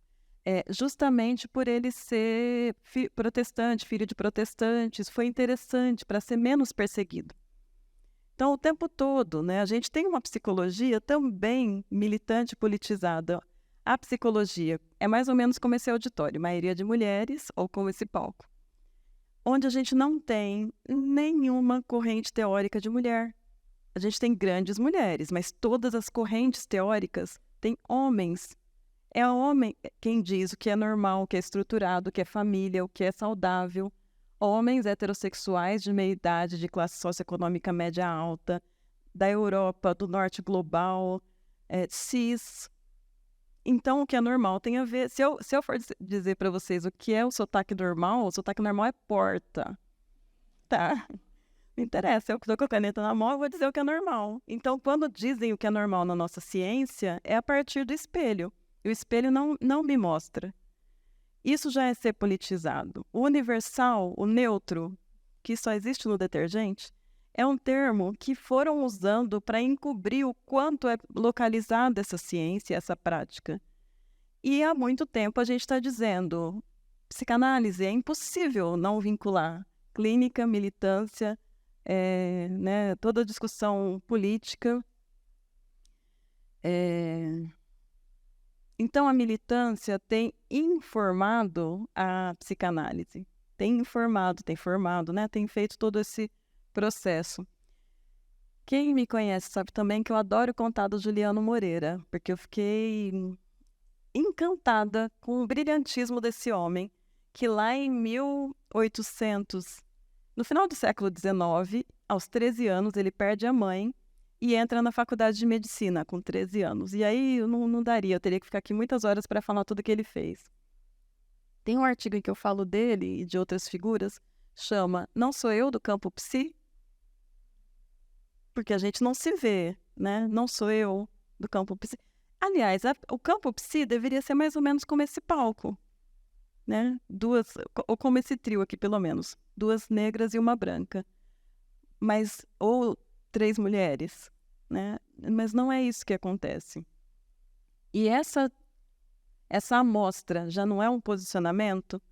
Justamente por ele ser protestante, filho de protestantes, foi interessante para ser menos perseguido. Então, o tempo todo, né, a gente tem uma psicologia também militante, politizada. A psicologia é mais ou menos como esse auditório, maioria de mulheres, ou como esse palco, onde a gente não tem nenhuma corrente teórica de mulher. A gente tem grandes mulheres, mas todas as correntes teóricas têm homens. É o homem quem diz o que é normal, o que é estruturado, o que é família, o que é saudável. Homens heterossexuais de meia idade, de classe socioeconômica média alta, da Europa, do norte global, cis. Então, o que é normal tem a ver... Se eu for dizer para vocês o que é o sotaque normal é porta. Tá? Não interessa, eu estou com a caneta na mão, eu vou dizer o que é normal. Então, quando dizem o que é normal na nossa ciência, é a partir do espelho. E o espelho não me mostra. Isso já é ser politizado. O universal, o neutro, que só existe no detergente, é um termo que foram usando para encobrir o quanto é localizada essa ciência, essa prática. E há muito tempo a gente está dizendo, psicanálise é impossível não vincular clínica, militância, né, toda a discussão política. Então, a militância tem informado a psicanálise, tem formado, né, tem feito todo esse processo. Quem me conhece sabe também que eu adoro contar do Juliano Moreira, porque eu fiquei encantada com o brilhantismo desse homem, que lá em 1800, no final do século XIX, aos 13 anos, ele perde a mãe e entra na faculdade de medicina com 13 anos. E aí não daria, eu teria que ficar aqui muitas horas para falar tudo que ele fez. Tem um artigo em que eu falo dele e de outras figuras, chama Não Sou Eu do Campo Psi? Porque a gente não se vê, né? Não sou eu do campo psi. Aliás, o campo psi deveria ser mais ou menos como esse palco, né? Ou como esse trio aqui, pelo menos. 2 negras e uma branca. Ou 3 mulheres, né? Mas não é isso que acontece. E essa amostra já não é um posicionamento?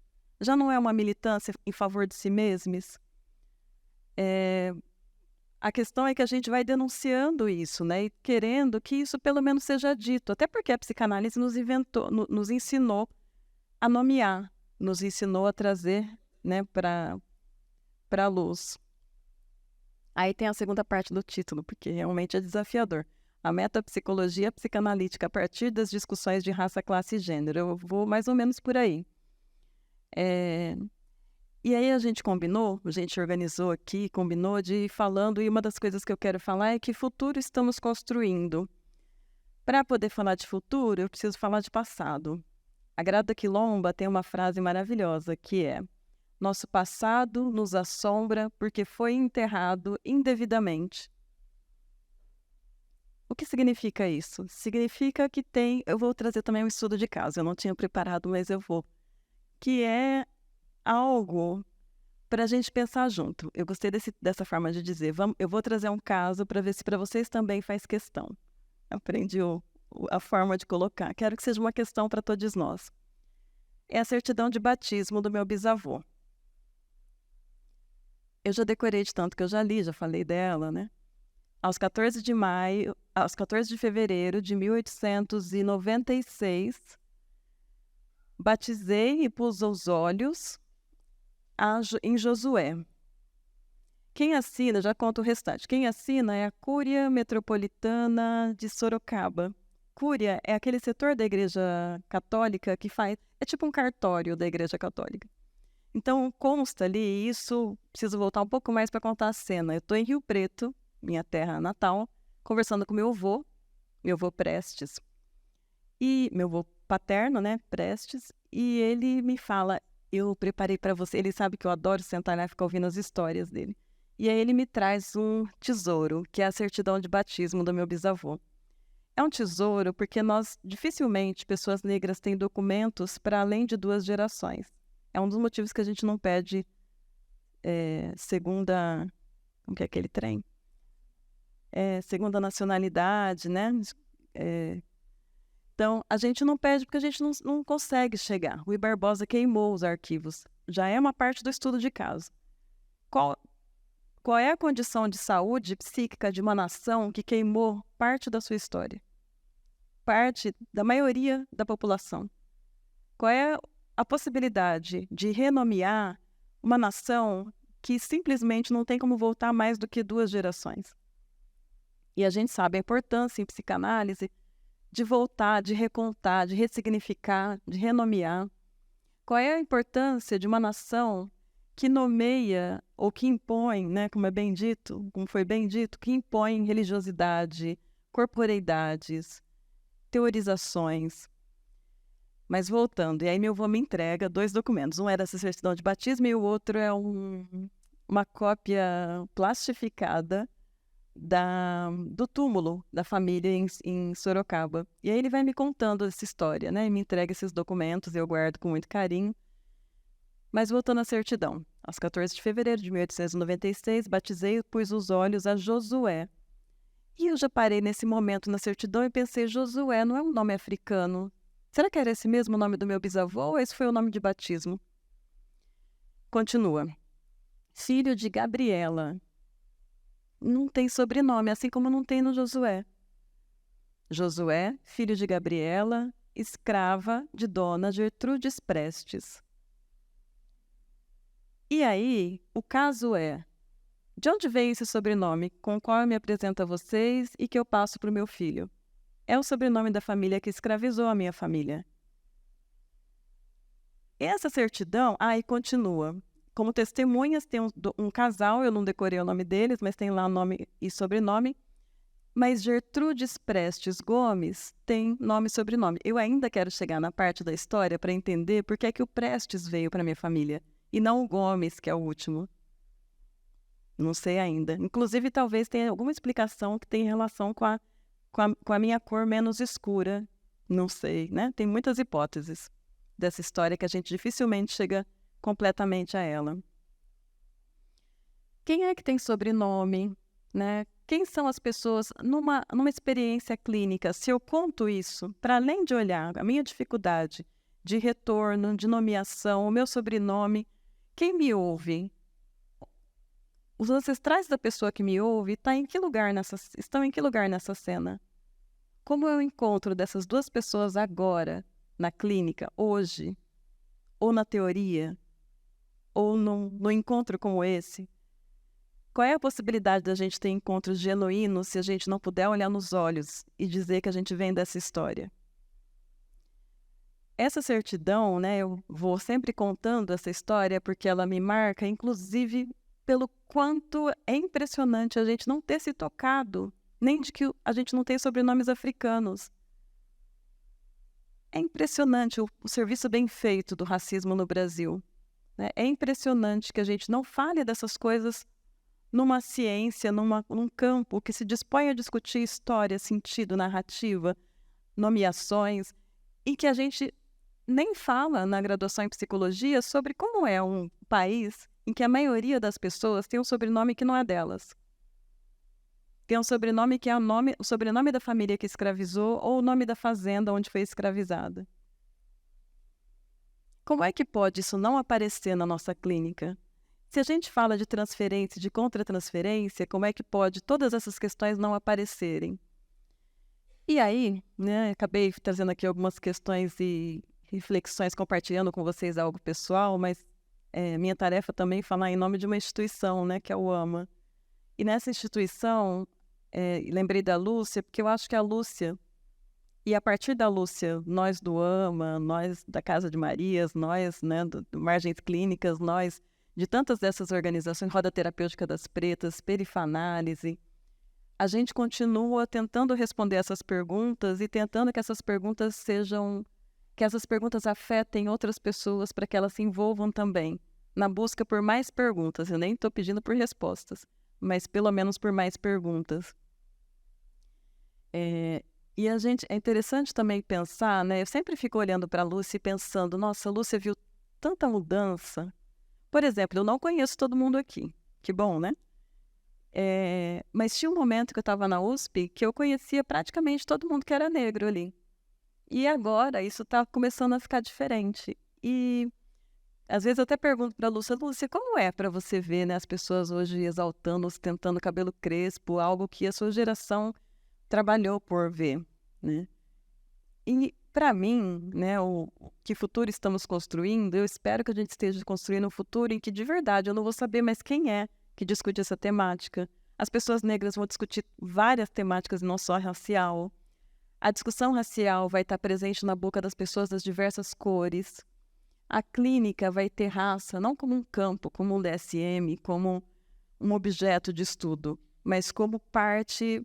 Já não é uma militância em favor de si mesmos? A questão é que a gente vai denunciando isso, né? E querendo que isso pelo menos seja dito. Até porque a psicanálise nos ensinou a nomear, nos ensinou a trazer, né, para a luz. Aí tem a segunda parte do título, porque realmente é desafiador. A metapsicologia psicanalítica a partir das discussões de raça, classe e gênero. Eu vou mais ou menos por aí. E aí a gente organizou aqui, combinou de ir falando, e uma das coisas que eu quero falar é que futuro estamos construindo. Para poder falar de futuro, eu preciso falar de passado. A Grada Quilomba tem uma frase maravilhosa que é: nosso passado nos assombra porque foi enterrado indevidamente. O que significa isso? Significa que eu vou trazer também um estudo de caso, eu não tinha preparado, mas eu vou. Que é algo para a gente pensar junto. Eu gostei dessa forma de dizer. Eu vou trazer um caso para ver se para vocês também faz questão. Aprendi a forma de colocar. Quero que seja uma questão para todos nós. É a certidão de batismo do meu bisavô. Eu já decorei de tanto que eu já li, já falei dela, né? Aos 14 de fevereiro de 1896, batizei e pus os olhos em Josué. Quem assina, já conto o restante, quem assina é a Cúria Metropolitana de Sorocaba. Cúria é aquele setor da Igreja Católica que é tipo um cartório da Igreja Católica. Então, consta ali isso, preciso voltar um pouco mais para contar a cena. Eu estou em Rio Preto, minha terra natal, conversando com meu avô Prestes, e meu avô paterno, né, Prestes, e ele me fala: eu preparei para você. Ele sabe que eu adoro sentar lá e ficar ouvindo as histórias dele. E aí ele me traz um tesouro, que é a certidão de batismo do meu bisavô. É um tesouro porque dificilmente, pessoas negras têm documentos para além de 2 gerações. É um dos motivos que a gente não pede segunda... Como que é aquele trem? Segunda nacionalidade, né? Então, a gente não pede porque a gente não consegue chegar. O Rui Barbosa queimou os arquivos. Já é uma parte do estudo de caso. Qual é a condição de saúde psíquica de uma nação que queimou parte da sua história? Parte da maioria da população. Qual é a possibilidade de renomear uma nação que simplesmente não tem como voltar mais do que 2 gerações? E a gente sabe a importância em psicanálise de voltar, de recontar, de ressignificar, de renomear. Qual é a importância de uma nação que nomeia ou que impõe, né, como foi bem dito, que impõe religiosidade, corporeidades, teorizações. Mas voltando, e aí meu avô me entrega 2 documentos. Um era essa certidão de batismo e o outro é uma cópia plastificada do túmulo da família em Sorocaba. E aí ele vai me contando essa história, né? E me entrega esses documentos, eu guardo com muito carinho. Mas voltando à certidão. Aos 14 de fevereiro de 1896, batizei e pus os olhos a Josué. E eu já parei nesse momento na certidão e pensei, Josué não é um nome africano. Será que era esse mesmo nome do meu bisavô ou esse foi o nome de batismo? Continua. Filho de Gabriela. Não tem sobrenome, assim como não tem no Josué. Josué, filho de Gabriela, escrava de Dona Gertrudes Prestes. E aí, o caso é, de onde veio esse sobrenome com o qual eu me apresento a vocês e que eu passo para o meu filho? É o sobrenome da família que escravizou a minha família. Essa certidão, e continua. Como testemunhas, tem um casal, eu não decorei o nome deles, mas tem lá nome e sobrenome. Mas Gertrudes Prestes Gomes tem nome e sobrenome. Eu ainda quero chegar na parte da história para entender por que é que o Prestes veio para minha família e não o Gomes, que é o último. Não sei ainda. Inclusive, talvez tenha alguma explicação que tenha relação com a minha cor menos escura. Não sei, né? Tem muitas hipóteses dessa história que a gente dificilmente chega completamente a ela. Quem é que tem sobrenome, né? Quem são as pessoas numa experiência clínica? Se eu conto isso, para além de olhar a minha dificuldade de retorno, de nomeação, o meu sobrenome, quem me ouve? Os ancestrais da pessoa que me ouve estão em que lugar nessa cena? Como eu encontro dessas duas pessoas agora, na clínica, hoje, ou na teoria, ou no encontro como esse? Qual é a possibilidade da gente ter encontros genuínos se a gente não puder olhar nos olhos e dizer que a gente vem dessa história? Essa certidão, né, eu vou sempre contando essa história porque ela me marca, inclusive pelo quanto é impressionante a gente não ter se tocado, nem de que a gente não tem sobrenomes africanos. É impressionante o serviço bem feito do racismo no Brasil, né? É impressionante que a gente não fale dessas coisas numa ciência, num campo que se dispõe a discutir história, sentido, narrativa, nomeações, e que a gente nem fala na graduação em psicologia sobre como é um país em que a maioria das pessoas tem um sobrenome que não é delas. Tem um sobrenome que é o sobrenome da família que escravizou ou o nome da fazenda onde foi escravizada. Como é que pode isso não aparecer na nossa clínica? Se a gente fala de transferência, de contra-transferência, como é que pode todas essas questões não aparecerem? E aí, né, acabei trazendo aqui algumas questões e reflexões, compartilhando com vocês algo pessoal, mas minha tarefa também é falar em nome de uma instituição, né, que é o AMA. E nessa instituição, lembrei da Lúcia, porque eu acho que a Lúcia, e a partir da Lúcia, nós do AMA, nós da Casa de Marias, nós, né, do Margens Clínicas, nós de tantas dessas organizações, Roda Terapêutica das Pretas, Perifanálise, a gente continua tentando responder essas perguntas e tentando que essas perguntas afetem outras pessoas para que elas se envolvam também na busca por mais perguntas. Eu nem estou pedindo por respostas, mas pelo menos por mais perguntas. E é interessante também pensar, né? Eu sempre fico olhando para a Lúcia e pensando, nossa, a Lúcia viu tanta mudança. Por exemplo, eu não conheço todo mundo aqui. Que bom, né? Mas tinha um momento que eu estava na USP que eu conhecia praticamente todo mundo que era negro ali. E agora isso está começando a ficar diferente. E às vezes eu até pergunto para a Lúcia, como é para você ver, né, as pessoas hoje exaltando, ostentando cabelo crespo, algo que a sua geração trabalhou por ver, né? E para mim, né, o que futuro estamos construindo, eu espero que a gente esteja construindo um futuro em que de verdade eu não vou saber mais quem é que discute essa temática. As pessoas negras vão discutir várias temáticas, não só racial. A discussão racial vai estar presente na boca das pessoas das diversas cores. A clínica vai ter raça não como um campo, como um DSM, como um objeto de estudo, mas como parte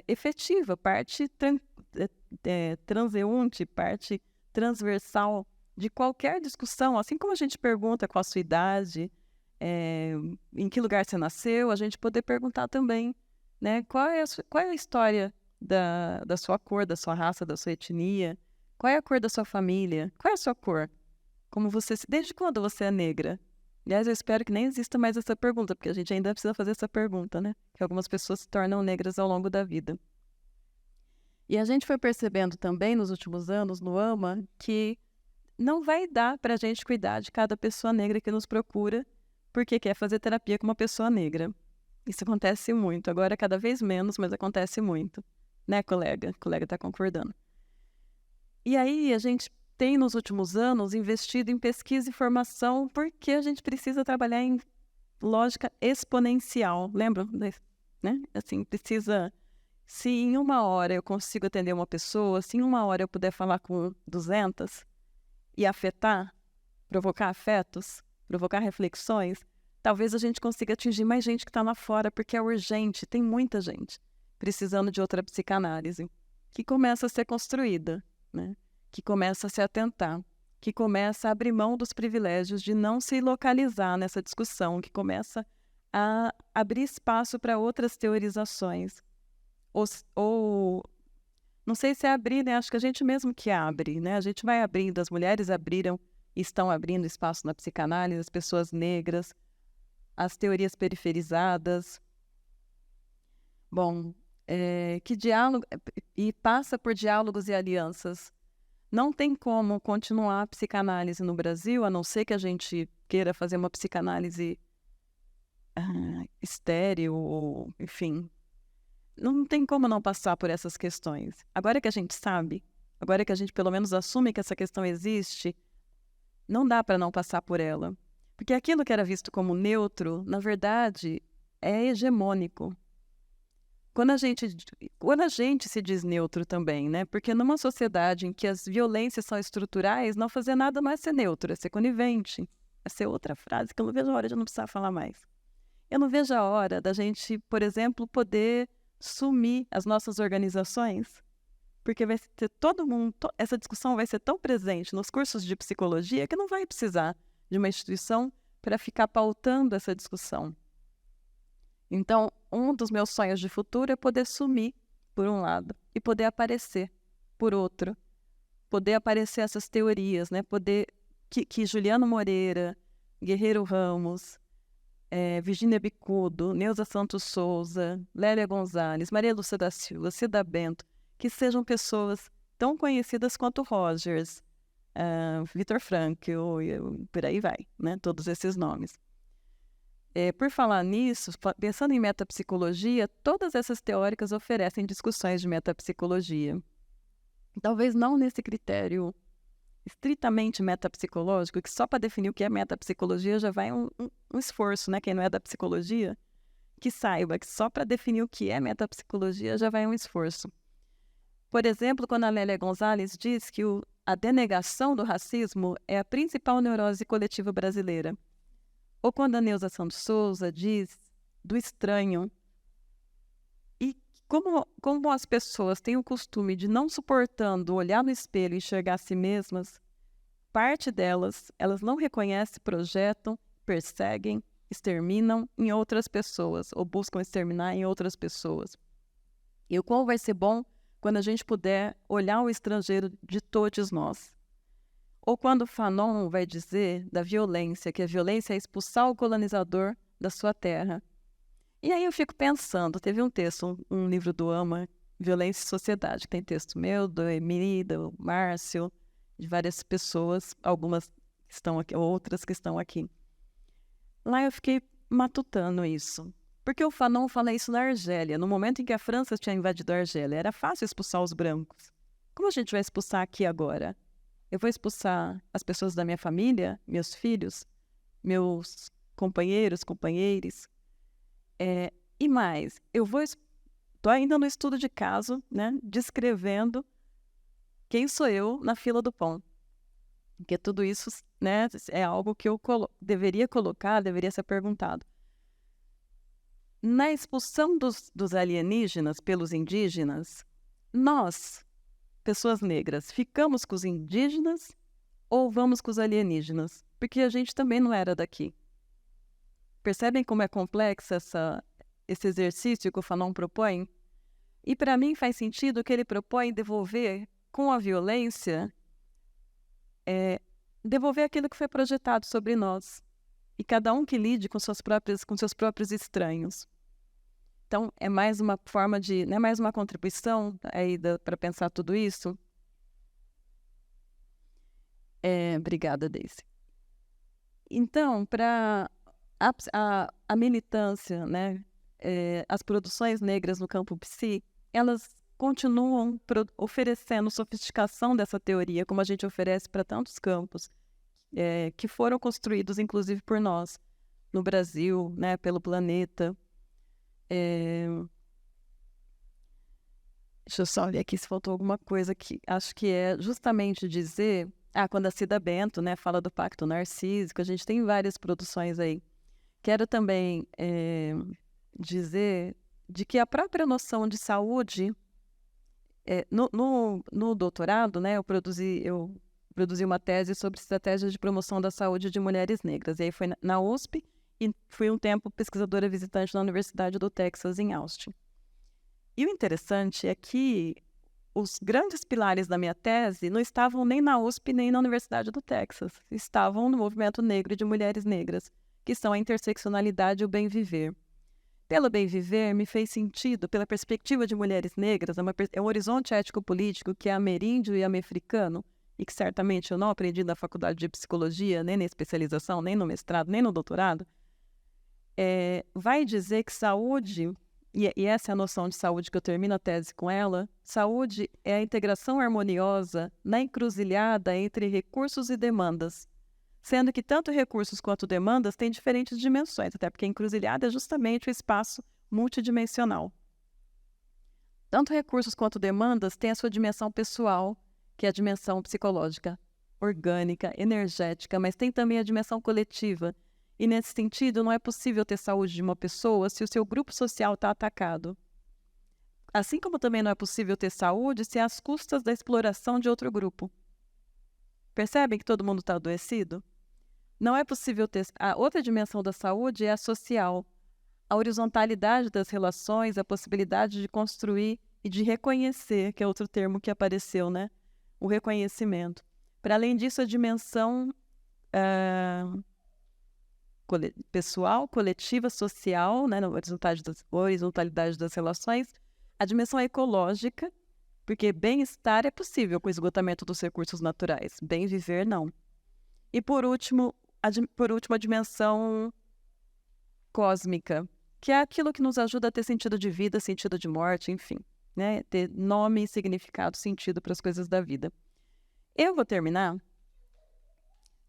efetiva, parte transeunte, parte transversal de qualquer discussão. Assim como a gente pergunta qual a sua idade, em que lugar você nasceu, a gente poder perguntar também né? Qual é a história da sua cor, da sua raça, da sua etnia? Qual é a cor da sua família? Qual é a sua cor? Desde quando você é negra? Aliás, eu espero que nem exista mais essa pergunta, porque a gente ainda precisa fazer essa pergunta, né? Que algumas pessoas se tornam negras ao longo da vida. E a gente foi percebendo também nos últimos anos no AMA que não vai dar para a gente cuidar de cada pessoa negra que nos procura porque quer fazer terapia com uma pessoa negra. Isso acontece muito, agora cada vez menos, mas acontece muito. Né, colega? O colega está concordando. E aí a gente tem nos últimos anos investido em pesquisa e formação porque a gente precisa trabalhar em lógica exponencial. Lembra? Né? Assim, precisa... Se em 1 hora eu consigo atender uma pessoa, se em 1 hora eu puder falar com 200 e afetar, provocar afetos, provocar reflexões, talvez a gente consiga atingir mais gente que está lá fora, porque é urgente, tem muita gente precisando de outra psicanálise, que começa a ser construída, né? Que começa a se atentar, que começa a abrir mão dos privilégios de não se localizar nessa discussão, que começa a abrir espaço para outras teorizações. Ou não sei se é abrir, né? Acho que a gente mesmo que abre, né? A gente vai abrindo, as mulheres abriram e estão abrindo espaço na psicanálise, as pessoas negras, as teorias periferizadas. Bom, que diálogo, e passa por diálogos e alianças. Não tem como continuar a psicanálise no Brasil, a não ser que a gente queira fazer uma psicanálise estéril, ou, enfim. Não tem como não passar por essas questões. Agora que a gente sabe, agora que a gente pelo menos assume que essa questão existe, não dá para não passar por ela. Porque aquilo que era visto como neutro, na verdade, é hegemônico. Quando a gente se diz neutro também, né? Porque numa sociedade em que as violências são estruturais, não fazer nada não é ser neutro, é ser conivente. É ser outra frase que eu não vejo a hora de não precisar falar mais. Eu não vejo a hora da gente, por exemplo, poder sumir as nossas organizações, porque vai ter todo mundo, essa discussão vai ser tão presente nos cursos de psicologia que não vai precisar de uma instituição para ficar pautando essa discussão. Então, um dos meus sonhos de futuro é poder sumir, por um lado, e poder aparecer, por outro. Poder aparecer essas teorias, né? Poder que Juliano Moreira, Guerreiro Ramos, Virginia Bicudo, Neuza Santos Souza, Lélia Gonzalez, Maria Lúcia da Silva, Cida Bento, que sejam pessoas tão conhecidas quanto Rogers, Viktor Frankl, por aí vai, né? Todos esses nomes. Por falar nisso, pensando em metapsicologia, todas essas teóricas oferecem discussões de metapsicologia. Talvez não nesse critério estritamente metapsicológico, que só para definir o que é metapsicologia já vai um esforço, né? Quem não é da psicologia, que saiba que só para definir o que é metapsicologia já vai um esforço. Por exemplo, quando a Lélia Gonzalez diz que a denegação do racismo é a principal neurose coletiva brasileira. Ou quando a Neuza Santos Souza diz do estranho. E como as pessoas têm o costume de não suportando olhar no espelho e enxergar a si mesmas, parte delas, elas não reconhecem, projetam, perseguem, exterminam em outras pessoas, ou buscam exterminar em outras pessoas. E o qual vai ser bom quando a gente puder olhar o estrangeiro de todos nós. Ou quando Fanon vai dizer da violência, que a violência é expulsar o colonizador da sua terra. E aí eu fico pensando, teve um texto, um livro do AMA, Violência e Sociedade, que tem texto meu, do Emily, do Márcio, de várias pessoas, algumas que estão aqui, outras que estão aqui. Lá eu fiquei matutando isso. Porque o Fanon fala isso na Argélia, no momento em que a França tinha invadido a Argélia. Era fácil expulsar os brancos. Como a gente vai expulsar aqui agora? Eu vou expulsar as pessoas da minha família, meus filhos, meus companheiros, companheiras. E mais, estou ainda no estudo de caso, né, descrevendo quem sou eu na fila do pão. Porque tudo isso, né, é algo que eu deveria colocar, deveria ser perguntado. Na expulsão dos alienígenas pelos indígenas, nós, pessoas negras, ficamos com os indígenas ou vamos com os alienígenas? Porque a gente também não era daqui. Percebem como é complexa esse exercício que o Fanon propõe? E para mim faz sentido que ele propõe devolver com a violência, devolver aquilo que foi projetado sobre nós. E cada um que lide com seus próprios estranhos. Então, é mais uma forma de, não é mais uma contribuição para pensar tudo isso? Obrigada, Daisy. Então, para a militância, né, as produções negras no campo psi, elas continuam oferecendo sofisticação dessa teoria, como a gente oferece para tantos campos, que foram construídos, inclusive, por nós, no Brasil, né, pelo planeta. Deixa eu só olhar aqui se faltou alguma coisa que acho que é justamente dizer... quando a Cida Bento, né, fala do Pacto Narcísico, a gente tem várias produções aí. Quero também dizer de que a própria noção de saúde, no doutorado, né, eu produzi uma tese sobre estratégias de promoção da saúde de mulheres negras. E aí foi na USP e fui um tempo pesquisadora visitante na Universidade do Texas, em Austin. E o interessante é que os grandes pilares da minha tese não estavam nem na USP nem na Universidade do Texas. Estavam no movimento negro de mulheres negras, que são a interseccionalidade e o bem-viver. Pelo bem-viver, me fez sentido, pela perspectiva de mulheres negras, é um horizonte ético-político que é ameríndio e americano, e que certamente eu não aprendi na faculdade de psicologia, nem na especialização, nem no mestrado, nem no doutorado, vai dizer que saúde... E essa é a noção de saúde que eu termino a tese com ela. Saúde é a integração harmoniosa na encruzilhada entre recursos e demandas, sendo que tanto recursos quanto demandas têm diferentes dimensões, até porque a encruzilhada é justamente o espaço multidimensional. Tanto recursos quanto demandas têm a sua dimensão pessoal, que é a dimensão psicológica, orgânica, energética, mas tem também a dimensão coletiva. E, nesse sentido, não é possível ter saúde de uma pessoa se o seu grupo social está atacado. Assim como também não é possível ter saúde se é às custas da exploração de outro grupo. Percebem que todo mundo está adoecido? Não é possível ter... A outra dimensão da saúde é a social. A horizontalidade das relações, a possibilidade de construir e de reconhecer, que é outro termo que apareceu, né? O reconhecimento. Para além disso, a dimensão... pessoal, coletiva, social, né, na horizontalidade das relações, a dimensão ecológica, porque bem-estar é possível com o esgotamento dos recursos naturais, bem-viver não. E por último, a dimensão cósmica, que é aquilo que nos ajuda a ter sentido de vida, sentido de morte, enfim, né, ter nome, significado, sentido para as coisas da vida. Eu vou terminar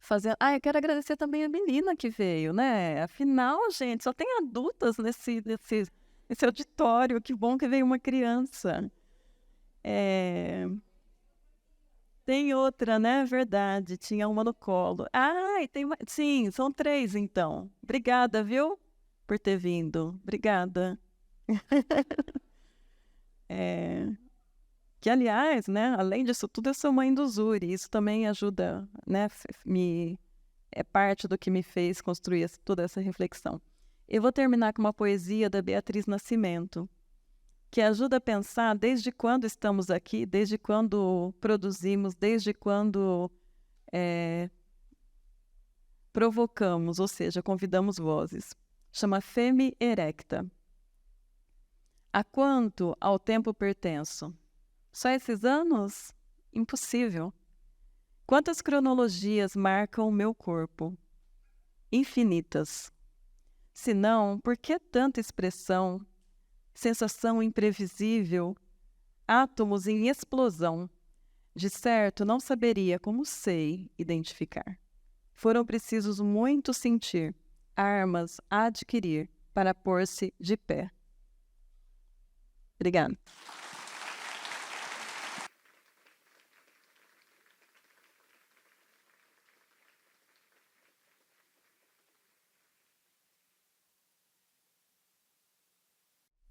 fazendo... eu quero agradecer também a menina que veio, né? Afinal, gente, só tem adultas nesse auditório. Que bom que veio uma criança. Tem outra, né? Verdade, tinha uma no colo. E tem uma... Sim, são 3, então. Obrigada, viu? Por ter vindo. Obrigada. Que, aliás, né, além disso tudo, eu sou mãe do Zuri. Isso também ajuda, né, é parte do que me fez construir toda essa reflexão. Eu vou terminar com uma poesia da Beatriz Nascimento, que ajuda a pensar desde quando estamos aqui, desde quando produzimos, desde quando provocamos, ou seja, convidamos vozes. Chama Feme Erecta. A quanto ao tempo pertenço? Só esses anos? Impossível. Quantas cronologias marcam o meu corpo? Infinitas. Se não, por que tanta expressão, sensação imprevisível, átomos em explosão? De certo, não saberia como sei identificar. Foram precisos muito sentir, armas a adquirir para pôr-se de pé. Obrigada.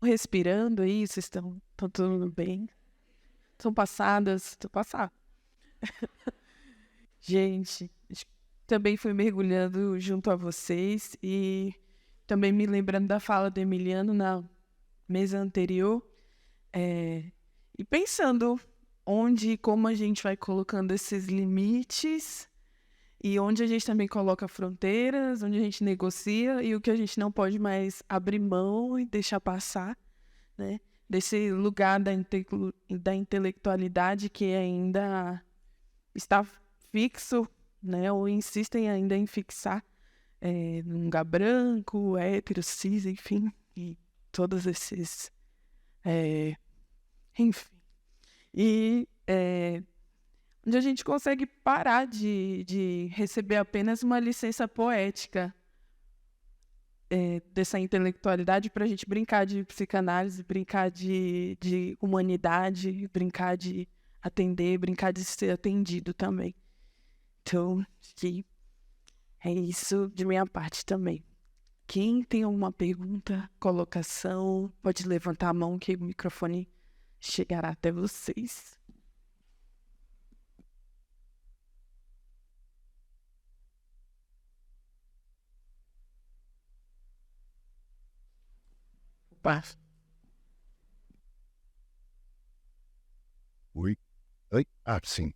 Respirando isso, estão tudo bem? São passadas, estou passar. Gente, também fui mergulhando junto a vocês e também me lembrando da fala do Emiliano na mesa anterior, e pensando onde e como a gente vai colocando esses limites e onde a gente também coloca fronteiras, onde a gente negocia e o que a gente não pode mais abrir mão e deixar passar, né? Desse lugar da intelectualidade que ainda está fixo, né? Ou insistem ainda em fixar num lugar branco, hétero, cis, enfim, e todos esses... enfim. E onde a gente consegue parar de receber apenas uma licença poética dessa intelectualidade para a gente brincar de psicanálise, brincar de humanidade, brincar de atender, brincar de ser atendido também. Então, acho que é isso de minha parte também. Quem tem alguma pergunta, colocação, pode levantar a mão que o microfone chegará até vocês. Paz. Oi. Oi? Ah, sim.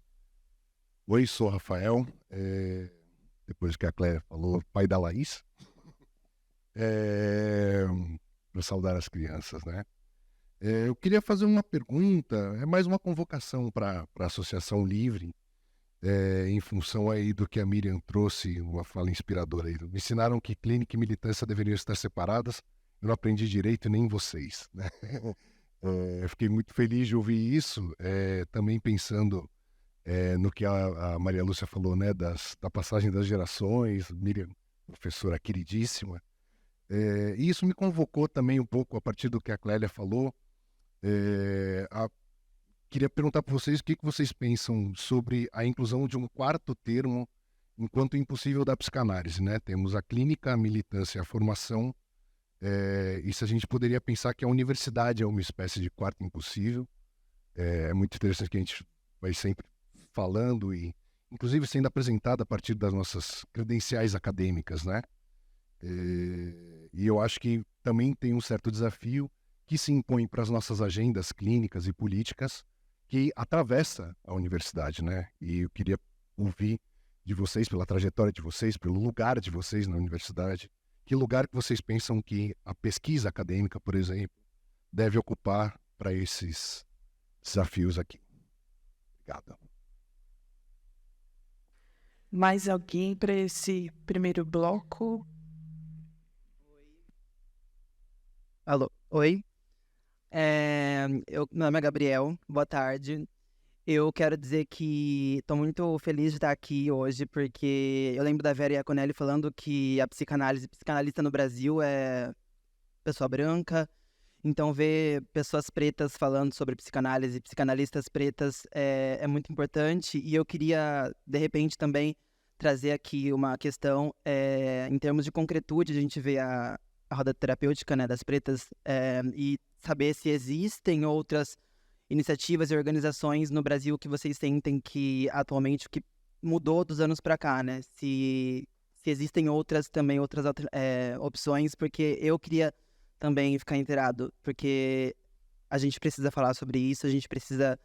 Oi, sou Rafael. Depois que a Cléia falou, pai da Laís. Para saudar as crianças, né? Eu queria fazer uma pergunta, é mais uma convocação para a Associação Livre, em função aí do que a Miriam trouxe, uma fala inspiradora aí. Me ensinaram que clínica e militância deveriam estar separadas, eu não aprendi direito nem vocês, né? Fiquei muito feliz de ouvir isso, também pensando no que a Maria Lúcia falou, né, da passagem das gerações, Miriam, professora queridíssima. E isso me convocou também um pouco, a partir do que a Clélia falou. Queria perguntar para vocês o que vocês pensam sobre a inclusão de um quarto termo enquanto impossível da psicanálise, né? Temos a clínica, a militância e a formação. E se a gente poderia pensar que a universidade é uma espécie de quarto impossível. É muito interessante que a gente vai sempre falando e, inclusive, sendo apresentado a partir das nossas credenciais acadêmicas, né? E eu acho que também tem um certo desafio que se impõe para as nossas agendas clínicas e políticas que atravessa a universidade, né? E eu queria ouvir de vocês, pela trajetória de vocês, pelo lugar de vocês na universidade, que lugar que vocês pensam que a pesquisa acadêmica, por exemplo, deve ocupar para esses desafios aqui. Obrigado. Mais alguém para esse primeiro bloco? Alô, oi. Meu nome é Gabriel, boa tarde. Eu quero dizer que estou muito feliz de estar aqui hoje, porque eu lembro da Vera Iaconelli falando que a psicanalista no Brasil é pessoa branca. Então, ver pessoas pretas falando sobre psicanálise, psicanalistas pretas, é muito importante. E eu queria, de repente, também trazer aqui uma questão, em termos de concretude, a gente vê a roda terapêutica, né, das pretas, e saber se existem outras iniciativas e organizações no Brasil que vocês sentem que, atualmente, que mudou dos anos para cá, né? Se existem outras opções, porque eu queria também ficar inteirado, porque a gente precisa falar sobre isso, a gente precisa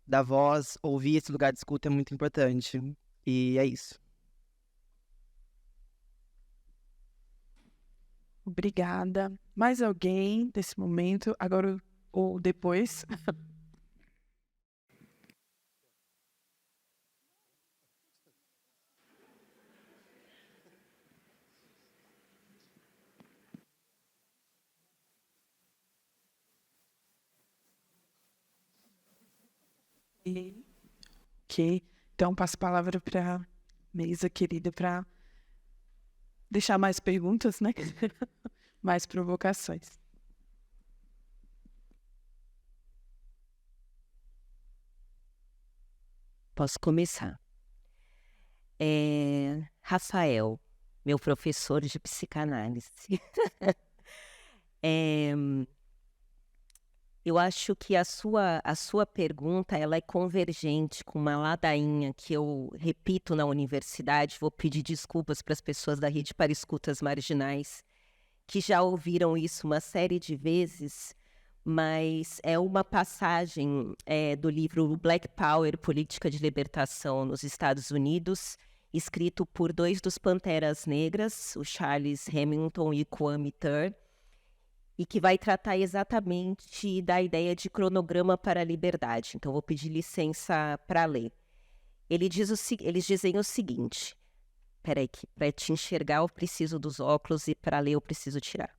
dar voz, ouvir esse lugar de escuta é muito importante. E é isso. Obrigada. Mais alguém nesse momento, agora ou depois? Ok. Então, passo a palavra para a mesa querida para deixar mais perguntas, né? Mais provocações. Posso começar. Rafael, meu professor de psicanálise. Eu acho que a sua pergunta ela é convergente com uma ladainha que eu repito na universidade. Vou pedir desculpas para as pessoas da Rede para Escutas Marginais, que já ouviram isso uma série de vezes, mas é uma passagem do livro Black Power, Política de Libertação nos Estados Unidos, escrito por 2 dos Panteras Negras, o Charles Hamilton e Kwame Ture, e que vai tratar exatamente da ideia de cronograma para a liberdade. Então, vou pedir licença para ler. Eles dizem o seguinte, peraí, que para te enxergar eu preciso dos óculos e para ler eu preciso tirar.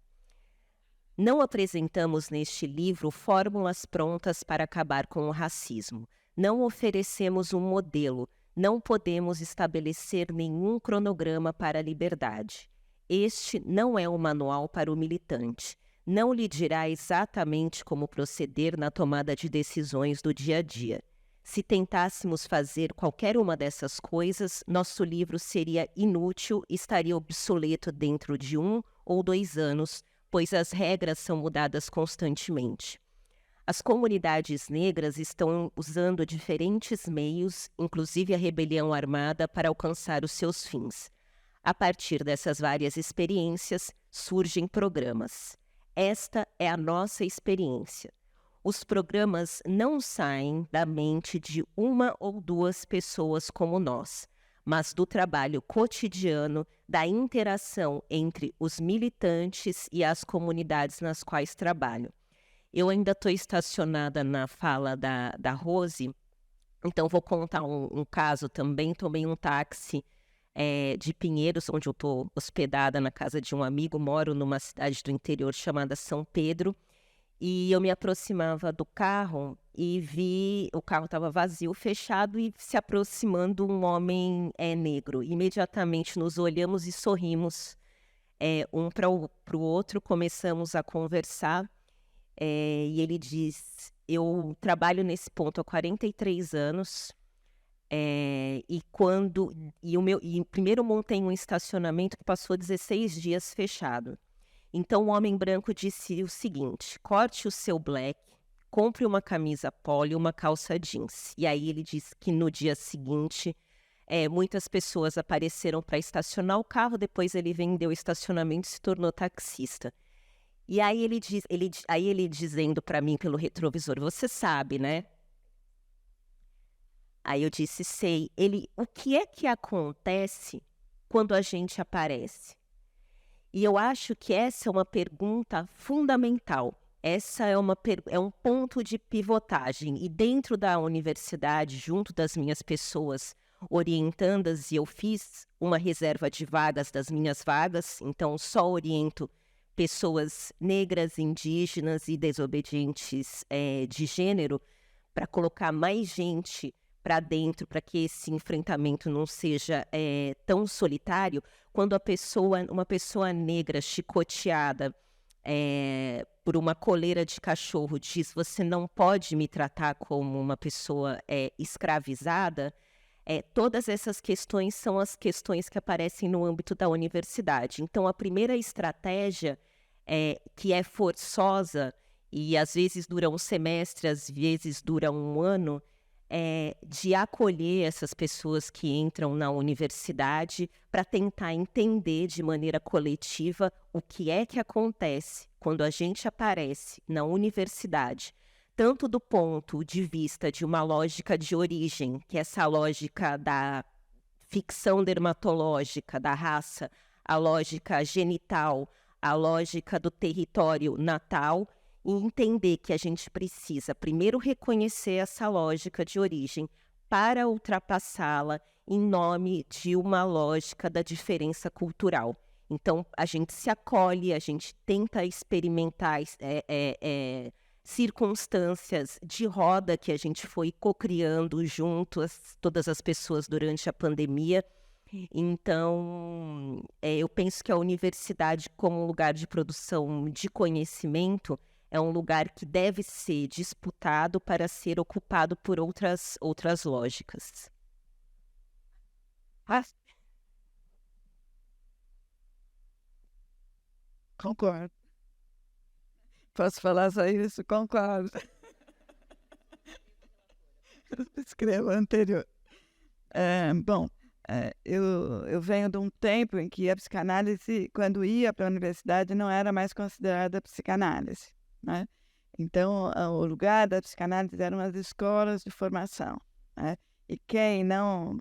Não apresentamos neste livro fórmulas prontas para acabar com o racismo. Não oferecemos um modelo. Não podemos estabelecer nenhum cronograma para a liberdade. Este não é um manual para o militante. Não lhe dirá exatamente como proceder na tomada de decisões do dia a dia. Se tentássemos fazer qualquer uma dessas coisas, nosso livro seria inútil e estaria obsoleto dentro de 1 ou 2 anos, pois as regras são mudadas constantemente. As comunidades negras estão usando diferentes meios, inclusive a rebelião armada, para alcançar os seus fins. A partir dessas várias experiências, surgem programas. Esta é a nossa experiência. Os programas não saem da mente de 1 ou 2 pessoas como nós, mas do trabalho cotidiano, da interação entre os militantes e as comunidades nas quais trabalham. Eu ainda estou estacionada na fala da Rose, então vou contar um caso também. Tomei um táxi de Pinheiros, onde eu estou hospedada na casa de um amigo, moro numa cidade do interior chamada São Pedro, e eu me aproximava do carro e vi, o carro estava vazio, fechado, e se aproximando um homem negro. Imediatamente nos olhamos e sorrimos um para o outro, começamos a conversar, e ele diz, eu trabalho nesse ponto há 43 anos, primeiro montei um estacionamento que passou 16 dias fechado. Então o homem branco disse o seguinte, corte o seu black, compre uma camisa polo e uma calça jeans. E aí ele disse que no dia seguinte muitas pessoas apareceram para estacionar o carro, depois ele vendeu o estacionamento e se tornou taxista. E aí ele dizendo para mim pelo retrovisor, você sabe, né? Aí eu disse, sei. O que é que acontece quando a gente aparece? E eu acho que essa é uma pergunta fundamental. Essa é um ponto de pivotagem. E dentro da universidade, junto das minhas pessoas orientandas, e eu fiz uma reserva de vagas das minhas vagas, então só oriento pessoas negras, indígenas e desobedientes de gênero, para colocar mais gente para dentro, para que esse enfrentamento não seja tão solitário. Quando uma pessoa negra chicoteada por uma coleira de cachorro diz, você não pode me tratar como uma pessoa escravizada, todas essas questões são as questões que aparecem no âmbito da universidade. Então, a primeira estratégia, que é forçosa, e às vezes dura um semestre, às vezes dura um ano, de acolher essas pessoas que entram na universidade para tentar entender de maneira coletiva o que é que acontece quando a gente aparece na universidade, tanto do ponto de vista de uma lógica de origem, que é essa lógica da ficção dermatológica, da raça, a lógica genital, a lógica do território natal, e entender que a gente precisa primeiro reconhecer essa lógica de origem para ultrapassá-la em nome de uma lógica da diferença cultural. Então, a gente se acolhe, a gente tenta experimentar circunstâncias de roda que a gente foi cocriando junto, todas as pessoas durante a pandemia. Então, eu penso que a universidade, como um lugar de produção de conhecimento, é um lugar que deve ser disputado para ser ocupado por outras lógicas. Concordo. Posso falar só isso? Concordo. Escreva anterior. Bom, eu venho de um tempo em que a psicanálise, quando ia para a universidade, não era mais considerada psicanálise, né? Então, o lugar da psicanálise eram as escolas de formação, né? E quem não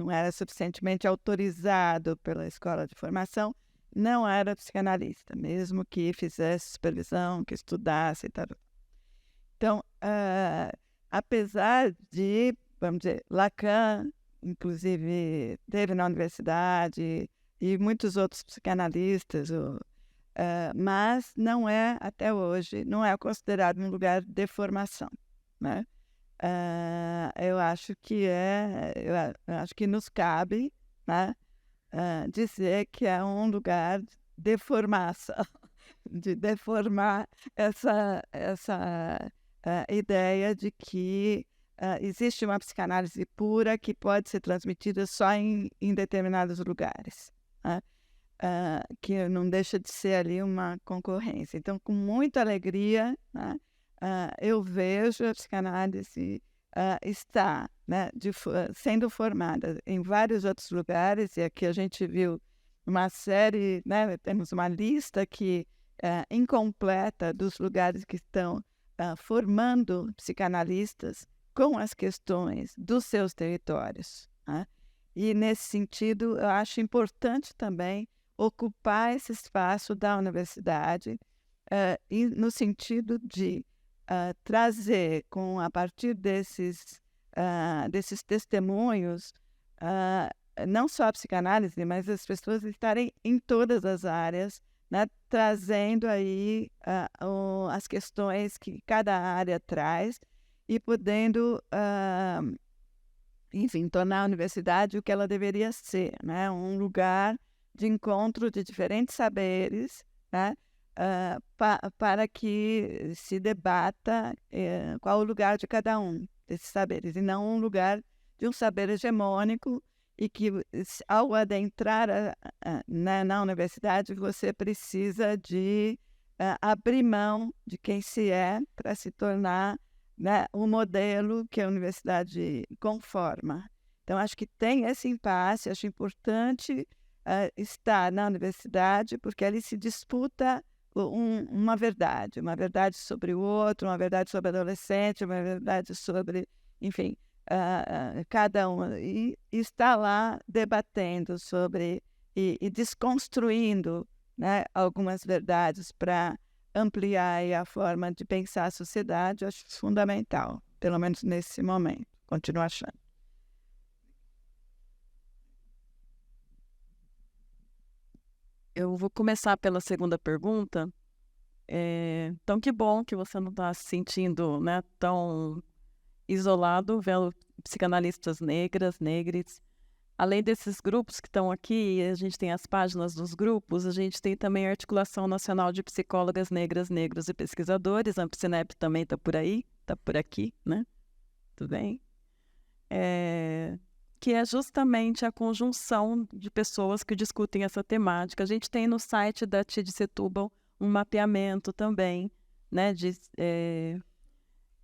era suficientemente autorizado pela escola de formação não era psicanalista, mesmo que fizesse supervisão, que estudasse e tal. Então, apesar de, vamos dizer, Lacan, inclusive, teve na universidade e muitos outros psicanalistas, mas não é, até hoje, não é considerado um lugar de formação, né? Eu acho que nos cabe, né, dizer que é um lugar de formação, de deformar essa ideia de que existe uma psicanálise pura que pode ser transmitida só em determinados lugares, né? Que não deixa de ser ali uma concorrência. Então, com muita alegria, né, eu vejo a psicanálise está, né, sendo formada em vários outros lugares, e aqui a gente viu uma série, né, temos uma lista aqui incompleta dos lugares que estão formando psicanalistas com as questões dos seus territórios, né? E, nesse sentido, eu acho importante também ocupar esse espaço da universidade e no sentido de trazer, a partir desses testemunhos, não só a psicanálise, mas as pessoas estarem em todas as áreas, né, trazendo aí as questões que cada área traz e podendo, enfim, tornar a universidade o que ela deveria ser, né, um lugar de encontro de diferentes saberes, né, para que se debata qual o lugar de cada um desses saberes, e não um lugar de um saber hegemônico, e que, ao adentrar na universidade, você precisa de abrir mão de quem se é para se tornar, né, o modelo que a universidade conforma. Então, acho que tem esse impasse, acho importante estar na universidade, porque ali se disputa uma verdade sobre o outro, uma verdade sobre o adolescente, uma verdade sobre, enfim, cada um, e está lá debatendo sobre e desconstruindo, né, algumas verdades para ampliar aí a forma de pensar a sociedade. Eu acho fundamental, pelo menos nesse momento, continuo achando. Eu vou começar pela segunda pergunta. Então, que bom que você não está se sentindo, né, tão isolado, vendo psicanalistas negras, negres. Além desses grupos que estão aqui, a gente tem as páginas dos grupos, a gente tem também a Articulação Nacional de Psicólogas Negras, Negros e Pesquisadores, a Ampsinep também está por aí, está por aqui, né? Tudo bem? Que é justamente a conjunção de pessoas que discutem essa temática. A gente tem no site da TID de Setúbal um mapeamento também, né, de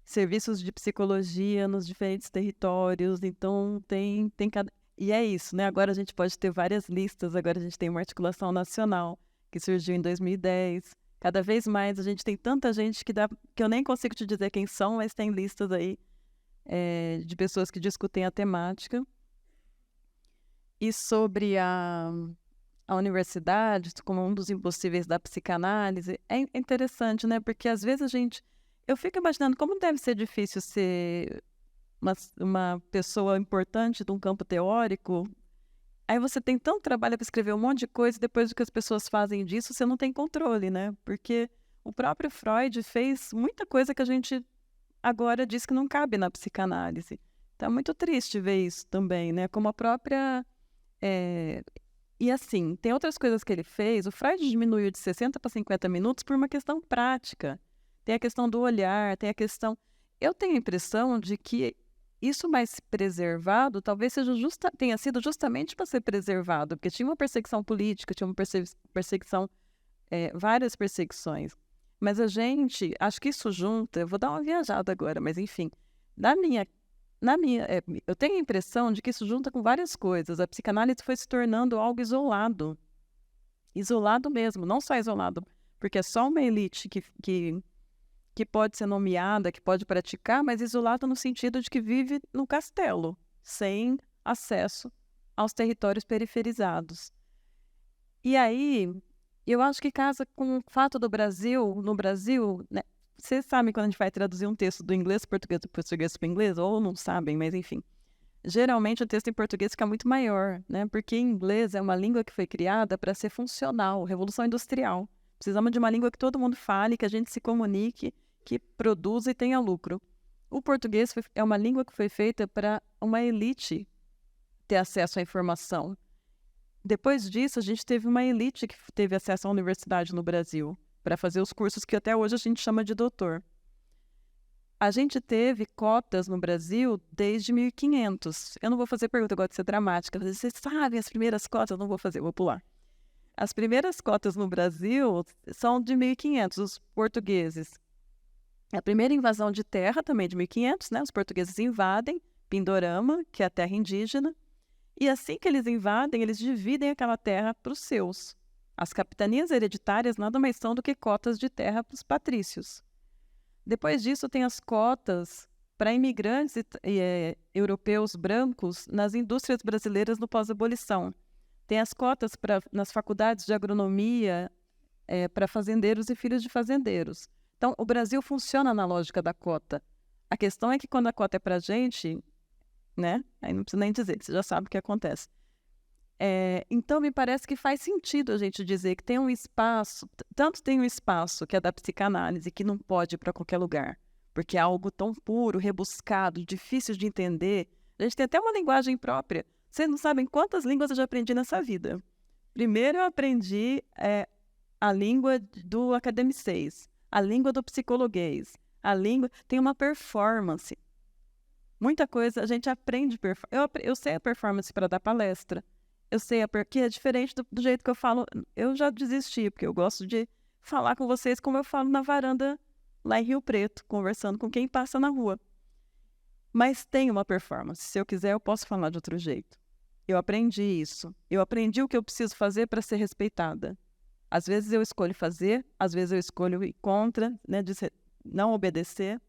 serviços de psicologia nos diferentes territórios. Então, tem cada... E é isso, né? Agora a gente pode ter várias listas, agora a gente tem uma articulação nacional que surgiu em 2010. Cada vez mais a gente tem tanta gente que eu nem consigo te dizer quem são, mas tem listas aí de pessoas que discutem a temática. E sobre a universidade, como um dos impossíveis da psicanálise, é interessante, né? Porque às vezes eu fico imaginando como deve ser difícil ser uma pessoa importante de um campo teórico. Aí você tem tanto trabalho para escrever um monte de coisa, e depois do que as pessoas fazem disso, você não tem controle, né? Porque o próprio Freud fez muita coisa que a gente agora diz que não cabe na psicanálise. Então é muito triste ver isso também, né? Como a própria... E assim, tem outras coisas que ele fez. O Freud diminuiu de 60 para 50 minutos por uma questão prática. Tem a questão do olhar, tem a questão... Eu tenho a impressão de que isso mais preservado talvez tenha sido justamente para ser preservado, porque tinha uma perseguição política, tinha uma perseguição, várias perseguições. Mas a gente, acho que isso junta, eu vou dar uma viajada agora, mas enfim, eu tenho a impressão de que isso junta com várias coisas. A psicanálise foi se tornando algo isolado. Isolado mesmo, não só isolado, porque é só uma elite que pode ser nomeada, que pode praticar, mas isolado no sentido de que vive no castelo, sem acesso aos territórios periferizados. E aí, eu acho que casa com o fato do Brasil, no Brasil, né? Vocês sabem quando a gente vai traduzir um texto do inglês para o português, do português para o inglês, ou não sabem, mas enfim. Geralmente o texto em português fica muito maior, né? Porque em inglês é uma língua que foi criada para ser funcional, revolução industrial. Precisamos de uma língua que todo mundo fale, que a gente se comunique, que produza e tenha lucro. O português é uma língua que foi feita para uma elite ter acesso à informação. Depois disso, a gente teve uma elite que teve acesso à universidade no Brasil, para fazer os cursos que até hoje a gente chama de doutor. A gente teve cotas no Brasil desde 1500. Eu não vou fazer pergunta, eu gosto de ser dramática. Vocês sabem as primeiras cotas? Eu não vou fazer, vou pular. As primeiras cotas no Brasil são de 1500, os portugueses. A primeira invasão de terra também de 1500, né? Os portugueses invadem Pindorama, que é a terra indígena, e assim que eles invadem, eles dividem aquela terra para os seus. As capitanias hereditárias nada mais são do que cotas de terra para os patrícios. Depois disso, tem as cotas para imigrantes europeus brancos nas indústrias brasileiras no pós-abolição. Tem as cotas nas faculdades de agronomia para fazendeiros e filhos de fazendeiros. Então, o Brasil funciona na lógica da cota. A questão é que quando a cota é para a gente, né? Aí não precisa nem dizer, você já sabe o que acontece. Então, me parece que faz sentido a gente dizer que tem um espaço, tanto tem um espaço que é da psicanálise, que não pode ir para qualquer lugar, porque é algo tão puro, rebuscado, difícil de entender. A gente tem até uma linguagem própria. Vocês não sabem quantas línguas eu já aprendi nessa vida. Primeiro eu aprendi a língua do academicês, a língua do psicologuês, a língua... Tem uma performance. Muita coisa a gente aprende. Eu sei a performance para dar palestra. Eu sei porque é diferente do jeito que eu falo. Eu já desisti, porque eu gosto de falar com vocês como eu falo na varanda lá em Rio Preto, conversando com quem passa na rua. Mas tem uma performance. Se eu quiser, eu posso falar de outro jeito. Eu aprendi isso. Eu aprendi o que eu preciso fazer para ser respeitada. Às vezes eu escolho fazer, às vezes eu escolho ir contra, né, de não obedecer.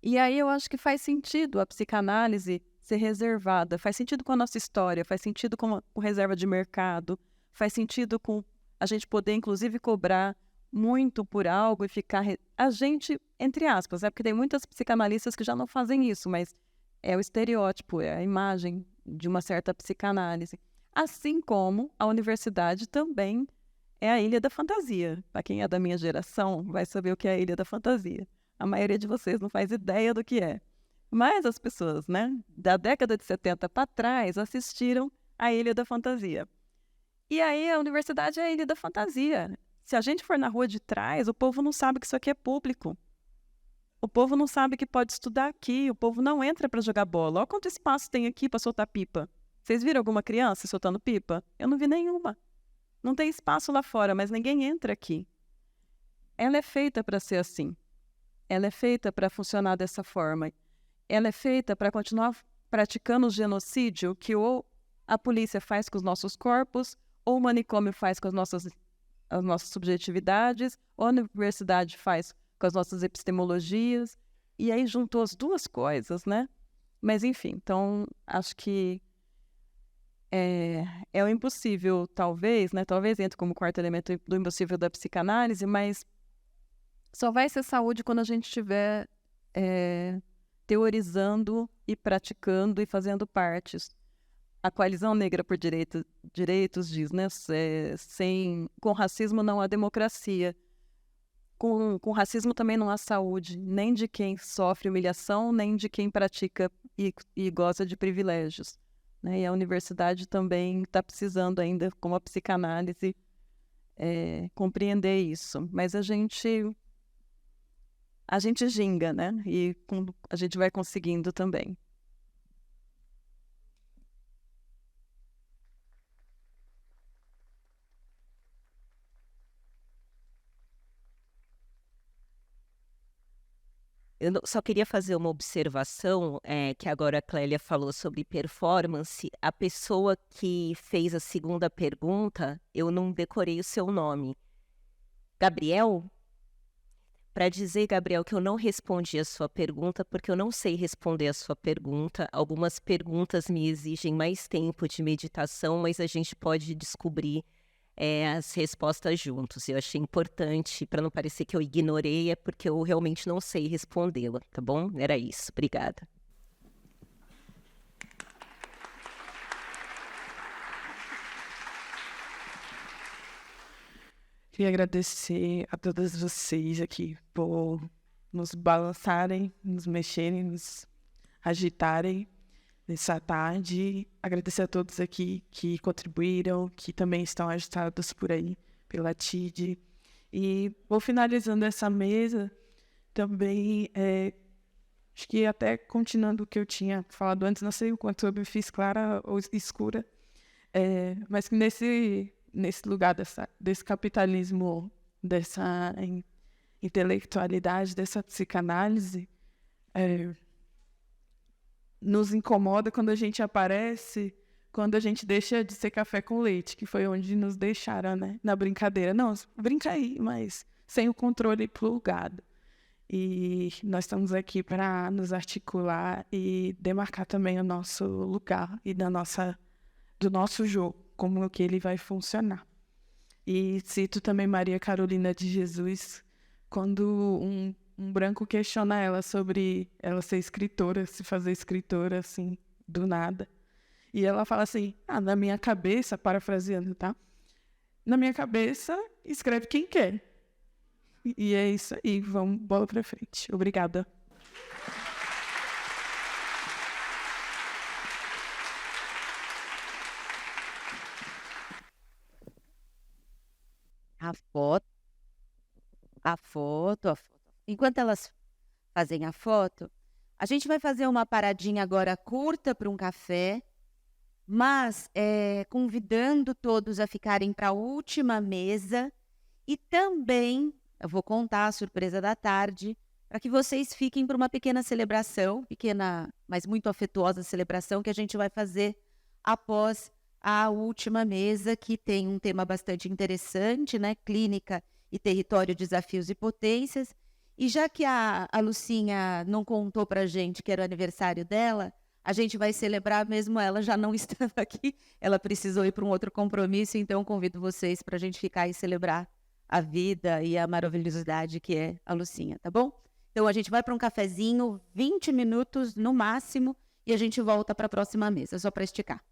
E aí eu acho que faz sentido a psicanálise ser reservada, faz sentido com a nossa história, faz sentido com reserva de mercado, faz sentido com a gente poder, inclusive, cobrar muito por algo e ficar... A gente, entre aspas, porque tem muitas psicanalistas que já não fazem isso, mas é o estereótipo, é a imagem de uma certa psicanálise. Assim como a universidade também é a ilha da fantasia. Para quem é da minha geração, vai saber o que é a ilha da fantasia. A maioria de vocês não faz ideia do que é. Mas as pessoas, né, da década de 70 para trás, assistiram à Ilha da Fantasia. E aí a universidade é a Ilha da Fantasia. Se a gente for na rua de trás, o povo não sabe que isso aqui é público. O povo não sabe que pode estudar aqui. O povo não entra para jogar bola. Olha quanto espaço tem aqui para soltar pipa. Vocês viram alguma criança soltando pipa? Eu não vi nenhuma. Não tem espaço lá fora, mas ninguém entra aqui. Ela é feita para ser assim. Ela é feita para funcionar dessa forma. Ela é feita para continuar praticando o genocídio que ou a polícia faz com os nossos corpos, ou o manicômio faz com as nossas subjetividades, ou a universidade faz com as nossas epistemologias. E aí juntou as duas coisas, né? Mas, enfim, então, acho que é o impossível, talvez, né? Talvez entre como quarto elemento do impossível da psicanálise, mas só vai ser saúde quando a gente estiver teorizando e praticando e fazendo partes. A Coalizão Negra por Direitos diz, né? Com racismo não há democracia. Com racismo também não há saúde, nem de quem sofre humilhação, nem de quem pratica e goza de privilégios. Né? E a universidade também está precisando ainda, como a psicanálise, compreender isso. Mas a gente ginga, né? E a gente vai conseguindo também. Só queria fazer uma observação, que agora a Clélia falou sobre performance. A pessoa que fez a segunda pergunta, eu não decorei o seu nome. Gabriel? Para dizer, Gabriel, que eu não respondi a sua pergunta, porque eu não sei responder a sua pergunta. Algumas perguntas me exigem mais tempo de meditação, mas a gente pode descobrir as respostas juntos. Eu achei importante, para não parecer que eu ignorei, é porque eu realmente não sei respondê-la, tá bom? Era isso. Obrigada. Queria agradecer a todas vocês aqui por nos balançarem, nos mexerem, nos agitarem nessa tarde. Agradecer a todos aqui que contribuíram, que também estão agitados por aí pela TID. E vou finalizando essa mesa também, acho que até continuando o que eu tinha falado antes, não sei o quanto eu me fiz clara ou escura, mas que nesse lugar desse capitalismo, dessa intelectualidade, dessa psicanálise, nos incomoda quando a gente aparece, quando a gente deixa de ser café com leite, que foi onde nos deixaram, né? Na brincadeira. Não, brinca aí, mas sem o controle plugado. E nós estamos aqui para nos articular e demarcar também o nosso lugar e do nosso jogo, como que ele vai funcionar. E cito também Maria Carolina de Jesus, quando um branco questiona ela sobre ela ser escritora, se fazer escritora, assim, do nada. E ela fala assim, na minha cabeça, parafraseando, tá? Na minha cabeça, escreve quem quer. E é isso aí, vamos, bola pra frente. Obrigada. A foto. Enquanto elas fazem a foto, a gente vai fazer uma paradinha agora curta para um café, mas convidando todos a ficarem para a última mesa e também, eu vou contar a surpresa da tarde, para que vocês fiquem para uma pequena celebração, pequena, mas muito afetuosa celebração que a gente vai fazer após a última mesa, que tem um tema bastante interessante, né? Clínica e território, desafios e potências. E já que a Lucinha não contou para a gente que era o aniversário dela, a gente vai celebrar mesmo ela já não estando aqui. Ela precisou ir para um outro compromisso, então convido vocês para a gente ficar e celebrar a vida e a maravilhosidade que é a Lucinha, tá bom? Então a gente vai para um cafezinho, 20 minutos no máximo, e a gente volta para a próxima mesa, só para esticar.